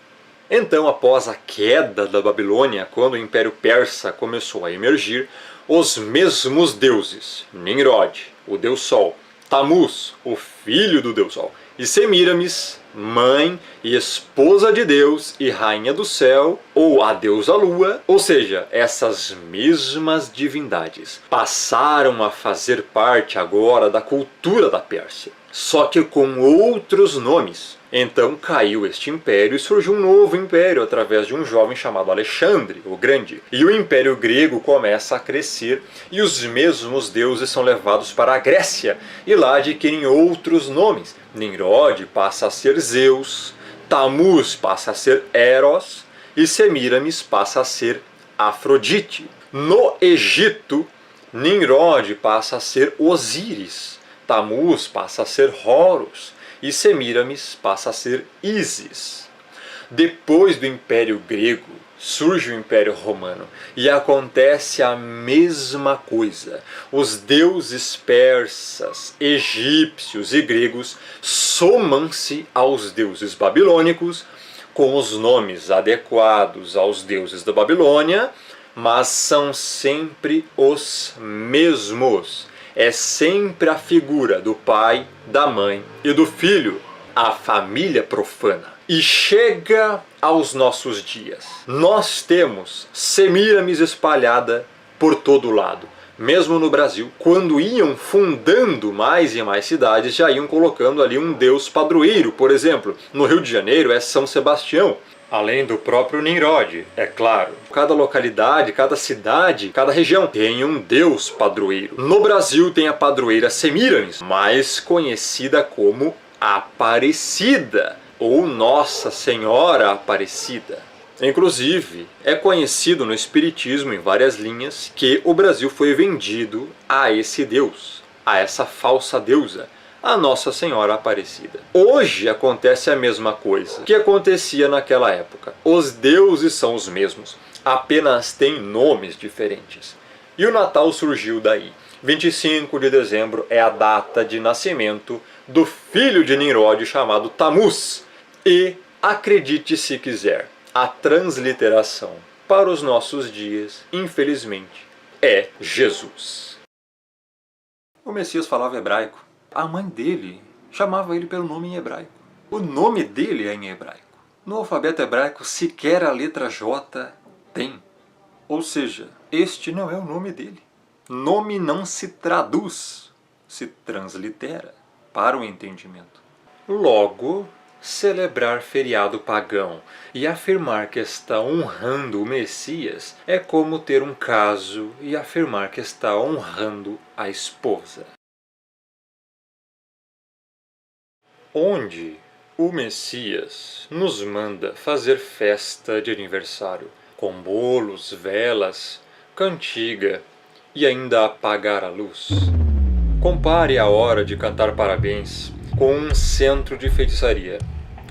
Então, após a queda da Babilônia, quando o Império Persa começou a emergir, os mesmos deuses, Nimrod, o Deus Sol, Tammuz, o filho do Deus Sol, e Semíramis, mãe e esposa de Deus e rainha do céu, ou a deusa Lua, ou seja, essas mesmas divindades, passaram a fazer parte agora da cultura da Pérsia, só que com outros nomes. Então caiu este império e surgiu um novo império através de um jovem chamado Alexandre, o Grande. E o Império Grego começa a crescer e os mesmos deuses são levados para a Grécia e lá adquirem outros nomes. Nimrod passa a ser Zeus, Tammuz passa a ser Eros e Semíramis passa a ser Afrodite. No Egito, Nimrod passa a ser Osíris, Tammuz passa a ser Horus e Semíramis passa a ser Ísis. Depois do Império Grego, surge o Império Romano e acontece a mesma coisa. Os deuses persas, egípcios e gregos somam-se aos deuses babilônicos com os nomes adequados aos deuses da Babilônia, mas são sempre os mesmos. É sempre a figura do pai, da mãe e do filho, a família profana. E chega aos nossos dias. Nós temos Semíramis espalhada por todo lado. Mesmo no Brasil, quando iam fundando mais e mais cidades, já iam colocando ali um deus padroeiro. Por exemplo, no Rio de Janeiro é São Sebastião. Além do próprio Nimrod, é claro. Cada localidade, cada cidade, cada região tem um deus padroeiro. No Brasil tem a padroeira Semíramis, mais conhecida como Aparecida, ou Nossa Senhora Aparecida. Inclusive, é conhecido no Espiritismo, em várias linhas, que o Brasil foi vendido a esse deus, a essa falsa deusa, a Nossa Senhora Aparecida. Hoje acontece a mesma coisa que acontecia naquela época. Os deuses são os mesmos, apenas têm nomes diferentes. E o Natal surgiu daí. 25 de dezembro é a data de nascimento do filho de Nimrod chamado Tammuz. E, acredite se quiser, a transliteração para os nossos dias, infelizmente, é Jesus. O Messias falava hebraico. A mãe dele chamava ele pelo nome em hebraico. O nome dele é em hebraico. No alfabeto hebraico, sequer a letra J tem. Ou seja, este não é o nome dele. Nome não se traduz, se translitera para o entendimento. Logo, celebrar feriado pagão e afirmar que está honrando o Messias é como ter um caso e afirmar que está honrando a esposa. onde o Messias nos manda fazer festa de aniversário, com bolos, velas, cantiga e ainda apagar a luz. Compare a hora de cantar parabéns com um centro de feitiçaria.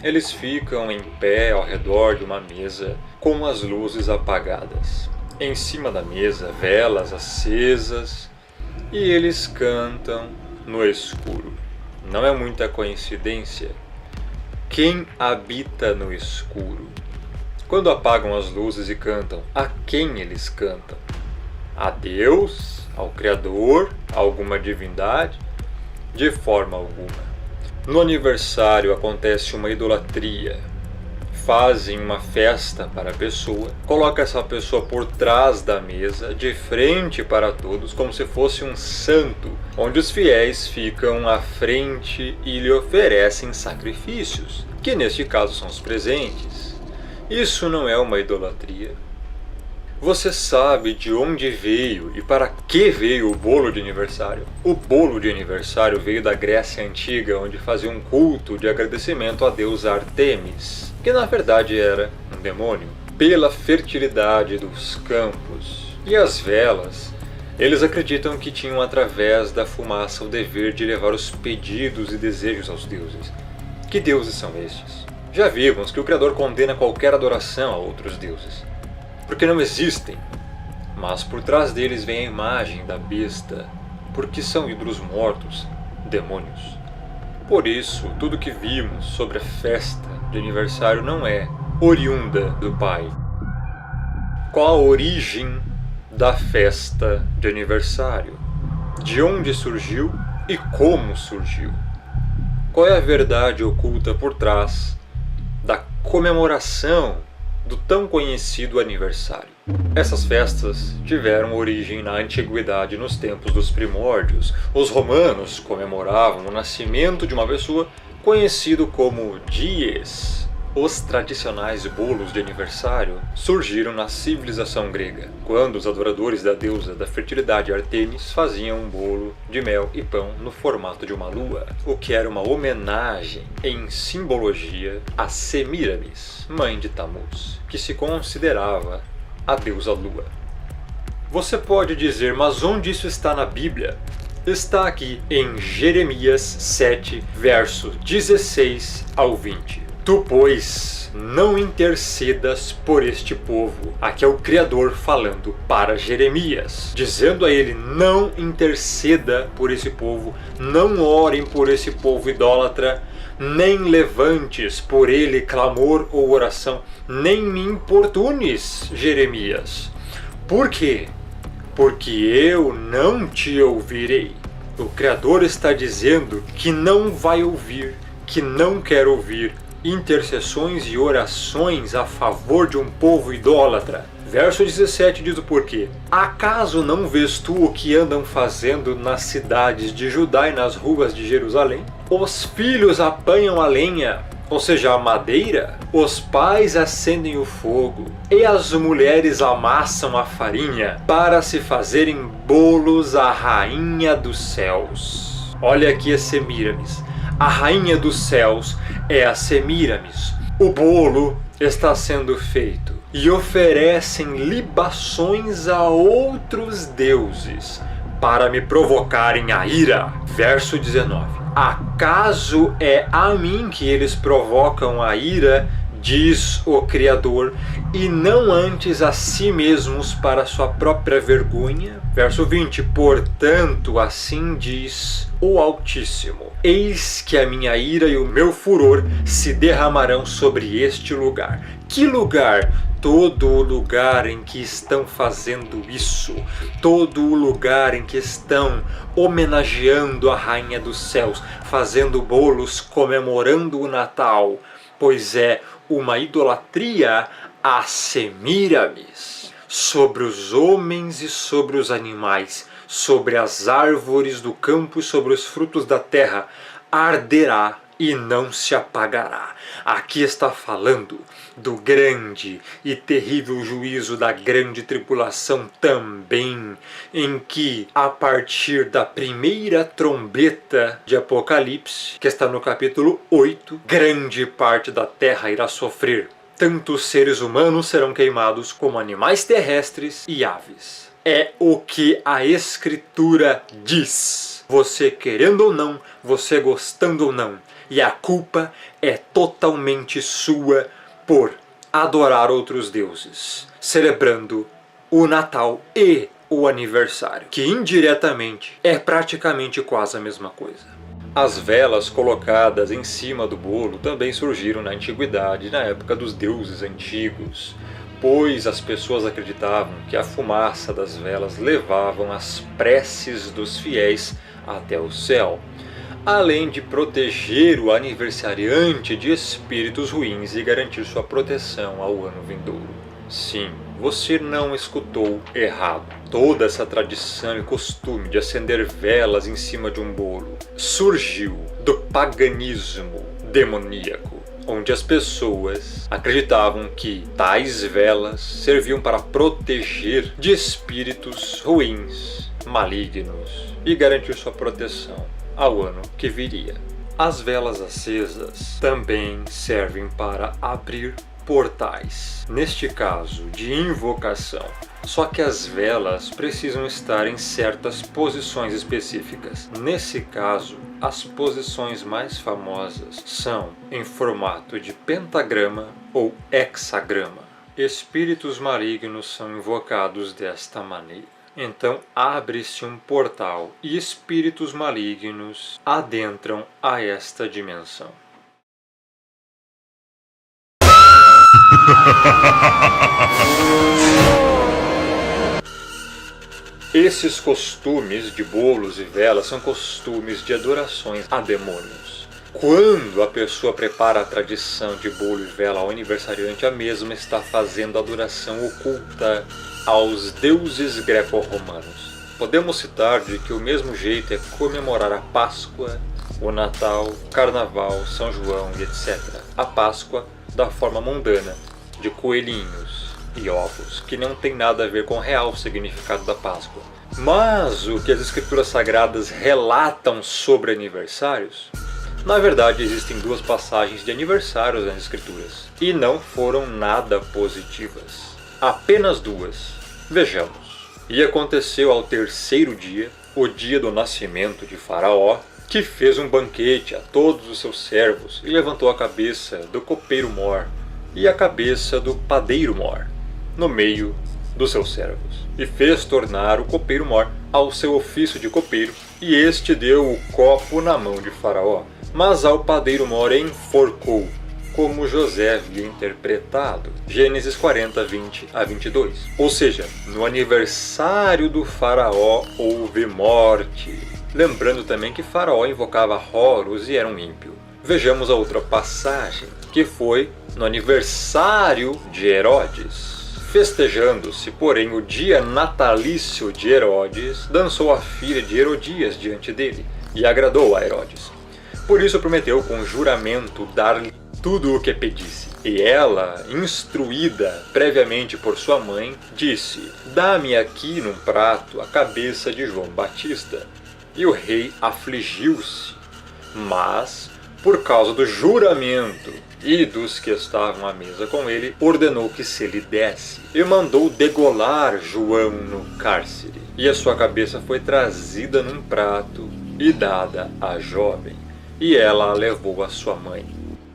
Eles ficam em pé ao redor de uma mesa com as luzes apagadas. Em cima da mesa, velas acesas, e eles cantam no escuro. Não é muita coincidência. Quem habita no escuro? Quando apagam as luzes e cantam, a quem eles cantam? A Deus? Ao Criador? A alguma divindade? De forma alguma. No aniversário acontece uma idolatria. Fazem uma festa para a pessoa, coloca essa pessoa por trás da mesa, de frente para todos, como se fosse um santo, onde os fiéis ficam à frente e lhe oferecem sacrifícios, que neste caso são os presentes. Isso não é uma idolatria? Você sabe de onde veio e para que veio o bolo de aniversário? O bolo de aniversário veio da Grécia Antiga, onde fazia um culto de agradecimento à deusa Artemis, que na verdade era um demônio, pela fertilidade dos campos. E as velas, eles acreditam que tinham através da fumaça o dever de levar os pedidos e desejos aos deuses. Que deuses são estes? Já vimos que o Criador condena qualquer adoração a outros deuses, porque não existem, mas por trás deles vem a imagem da besta, porque são ídolos mortos, demônios. Por isso, tudo que vimos sobre a festa de aniversário não é oriunda do Pai. Qual a origem da festa de aniversário? De onde surgiu e como surgiu? Qual é a verdade oculta por trás da comemoração do tão conhecido aniversário? Essas festas tiveram origem na antiguidade, nos tempos dos primórdios. Os romanos comemoravam o nascimento de uma pessoa conhecido como dies. Os tradicionais bolos de aniversário surgiram na civilização grega, quando os adoradores da deusa da fertilidade Artemis faziam um bolo de mel e pão no formato de uma lua, o que era uma homenagem em simbologia a Semíramis, mãe de Tammuz, que se considerava a deusa lua. Você pode dizer, mas onde isso está na Bíblia? Está aqui em Jeremias 7, verso 16 ao 20. Tu, pois, não intercedas por este povo. Aqui é o Criador falando para Jeremias, dizendo a ele: não interceda por esse povo, não orem por esse povo idólatra, nem levantes por ele clamor ou oração, nem me importunes, Jeremias. Por quê? Porque eu não te ouvirei. O Criador está dizendo que não vai ouvir, que não quer ouvir intercessões e orações a favor de um povo idólatra. Verso 17 diz o porquê. Acaso não vês tu o que andam fazendo nas cidades de Judá e nas ruas de Jerusalém? Os filhos apanham a lenha, ou seja, a madeira, os pais acendem o fogo, e as mulheres amassam a farinha para se fazerem bolos à rainha dos céus. Olha aqui a Semíramis. A rainha dos céus é a Semíramis. O bolo está sendo feito e oferecem libações a outros deuses para me provocarem a ira. Verso 19. Acaso é a mim que eles provocam a ira, diz o Criador, e não antes a si mesmos para sua própria vergonha? Verso 20. Portanto, assim diz o Altíssimo: eis que a minha ira e o meu furor se derramarão sobre este lugar. Que lugar? Todo o lugar em que estão fazendo isso, todo o lugar em que estão homenageando a Rainha dos Céus, fazendo bolos comemorando o Natal, pois é uma idolatria a Semíramis, sobre os homens e sobre os animais, sobre as árvores do campo e sobre os frutos da terra, arderá e não se apagará. Aqui está falando do grande e terrível juízo da grande tribulação também, em que, a partir da primeira trombeta de Apocalipse, que está no capítulo 8, grande parte da terra irá sofrer. Tanto os seres humanos serão queimados, como animais terrestres e aves. É o que a Escritura diz. Você querendo ou não, você gostando ou não. E a culpa é totalmente sua por adorar outros deuses, celebrando o Natal e o aniversário, que indiretamente é praticamente quase a mesma coisa. As velas colocadas em cima do bolo também surgiram na antiguidade, na época dos deuses antigos, pois as pessoas acreditavam que a fumaça das velas levavam as preces dos fiéis até o céu, além de proteger o aniversariante de espíritos ruins e garantir sua proteção ao ano vindouro. Sim, você não escutou errado. Toda essa tradição e costume de acender velas em cima de um bolo surgiu do paganismo demoníaco, onde as pessoas acreditavam que tais velas serviam para proteger de espíritos ruins, malignos e garantir sua proteção ao ano que viria. As velas acesas também servem para abrir portais, neste caso de invocação. Só que as velas precisam estar em certas posições específicas. Nesse caso, as posições mais famosas são em formato de pentagrama ou hexagrama. Espíritos malignos são invocados desta maneira. Então abre-se um portal e espíritos malignos adentram a esta dimensão. Esses costumes de bolos e velas são costumes de adorações a demônios. Quando a pessoa prepara a tradição de bolo e vela ao aniversariante, a mesma está fazendo adoração oculta aos deuses greco-romanos. Podemos citar de que o mesmo jeito é comemorar a Páscoa, o Natal, Carnaval, São João e etc. A Páscoa da forma mundana, de coelhinhos e ovos, que não tem nada a ver com o real significado da Páscoa. Mas o que as escrituras sagradas relatam sobre aniversários, na verdade existem duas passagens de aniversários nas escrituras, e não foram nada positivas. Apenas duas. Vejamos. E aconteceu ao terceiro dia, o dia do nascimento de Faraó, que fez um banquete a todos os seus servos e levantou a cabeça do copeiro-mor e a cabeça do padeiro-mor no meio dos seus servos, e fez tornar o copeiro-mor ao seu ofício de copeiro, e este deu o copo na mão de Faraó, mas ao padeiro-mor enforcou, como José havia interpretado. Gênesis 40, 20 a 22. Ou seja, no aniversário do Faraó houve morte. Lembrando também que Faraó invocava Horus e era um ímpio. Vejamos a outra passagem, que foi no aniversário de Herodes. Festejando-se, porém, o dia natalício de Herodes, dançou a filha de Herodias diante dele, e agradou a Herodes. Por isso prometeu com juramento dar-lhe tudo o que pedisse. E ela, instruída previamente por sua mãe, disse: "Dá-me aqui num prato a cabeça de João Batista." E o rei afligiu-se, mas, por causa do juramento e dos que estavam à mesa com ele, ordenou que se lhe desse, e mandou degolar João no cárcere. E a sua cabeça foi trazida num prato e dada à jovem, e ela a levou à sua mãe.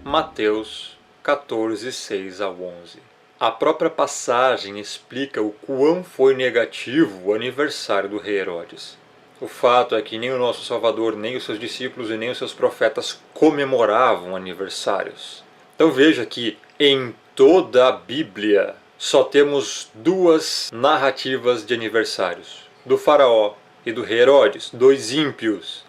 Mateus 14, 6 a 11. A própria passagem explica o quão foi negativo o aniversário do rei Herodes. O fato é que nem o nosso Salvador, nem os seus discípulos e nem os seus profetas comemoravam aniversários. Então veja que em toda a Bíblia só temos duas narrativas de aniversários, do faraó e do rei Herodes, dois ímpios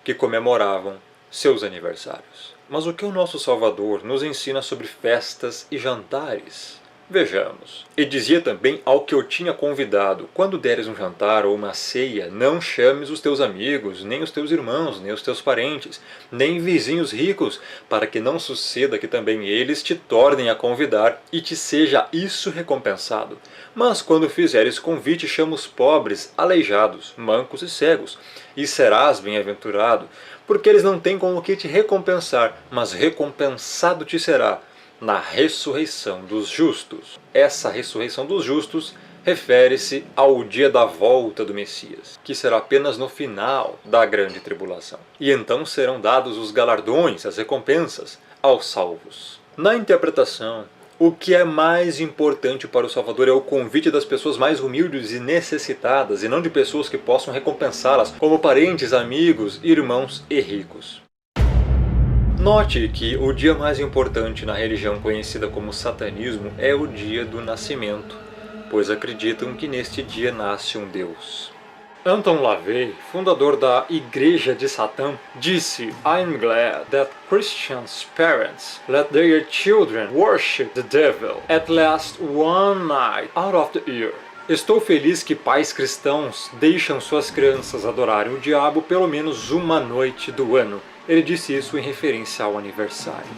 que comemoravam seus aniversários. Mas o que o nosso Salvador nos ensina sobre festas e jantares? Vejamos. E dizia também ao que eu tinha convidado: quando deres um jantar ou uma ceia, não chames os teus amigos, nem os teus irmãos, nem os teus parentes, nem vizinhos ricos, para que não suceda que também eles te tornem a convidar e te seja isso recompensado. Mas quando fizeres convite, chama os pobres, aleijados, mancos e cegos, e serás bem-aventurado, porque eles não têm com o que te recompensar, mas recompensado te será na ressurreição dos justos. Essa ressurreição dos justos refere-se ao dia da volta do Messias, que será apenas no final da grande tribulação. E então serão dados os galardões, as recompensas, aos salvos. Na interpretação, o que é mais importante para o Salvador é o convite das pessoas mais humildes e necessitadas, e não de pessoas que possam recompensá-las, como parentes, amigos, irmãos e ricos. Note que o dia mais importante na religião conhecida como satanismo é o dia do nascimento, pois acreditam que neste dia nasce um Deus. Anton LaVey, fundador da Igreja de Satã, disse: "I'm glad that Christians' parents let their children worship the devil at least one night out of the year." Estou feliz que pais cristãos deixam suas crianças adorarem o diabo pelo menos uma noite do ano. Ele disse isso em referência ao aniversário.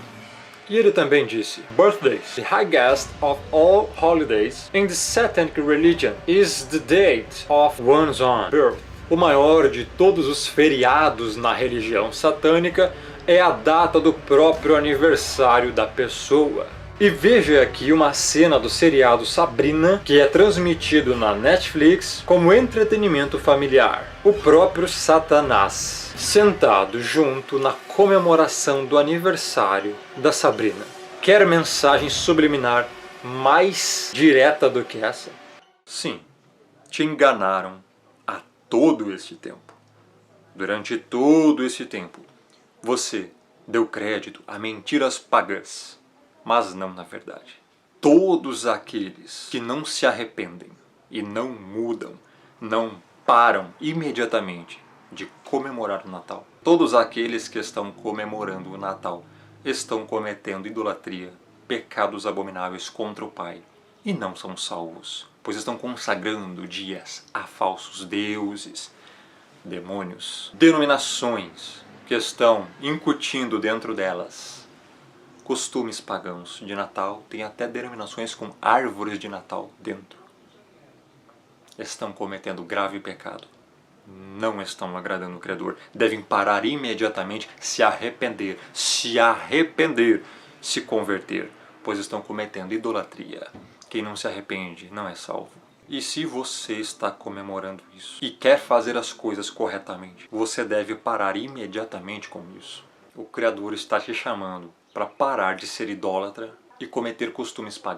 E ele também disse: "Birthdays, the highest of all holidays in the Satanic religion, is the date of one's own birth." O maior de todos os feriados na religião satânica é a data do próprio aniversário da pessoa. E veja aqui uma cena do seriado Sabrina, que é transmitido na Netflix como entretenimento familiar. O próprio Satanás, sentado junto na comemoração do aniversário da Sabrina. Quer mensagem subliminar mais direta do que essa? Sim, te enganaram há todo este tempo. Durante todo esse tempo, você deu crédito a mentiras pagãs. Mas não na verdade. Todos aqueles que não se arrependem e não mudam, não param imediatamente de comemorar o Natal. Todos aqueles que estão comemorando o Natal estão cometendo idolatria, pecados abomináveis contra o Pai e não são salvos, pois estão consagrando dias a falsos deuses, demônios, denominações que estão incutindo dentro delas costumes pagãos de Natal, tem até denominações com árvores de Natal dentro. Estão cometendo grave pecado. Não estão agradando o Criador. Devem parar imediatamente, se arrepender, se converter, pois estão cometendo idolatria. Quem não se arrepende não é salvo. E se você está comemorando isso e quer fazer as coisas corretamente, você deve parar imediatamente com isso. O Criador está te chamando para parar de ser idólatra e cometer costumes pagãos.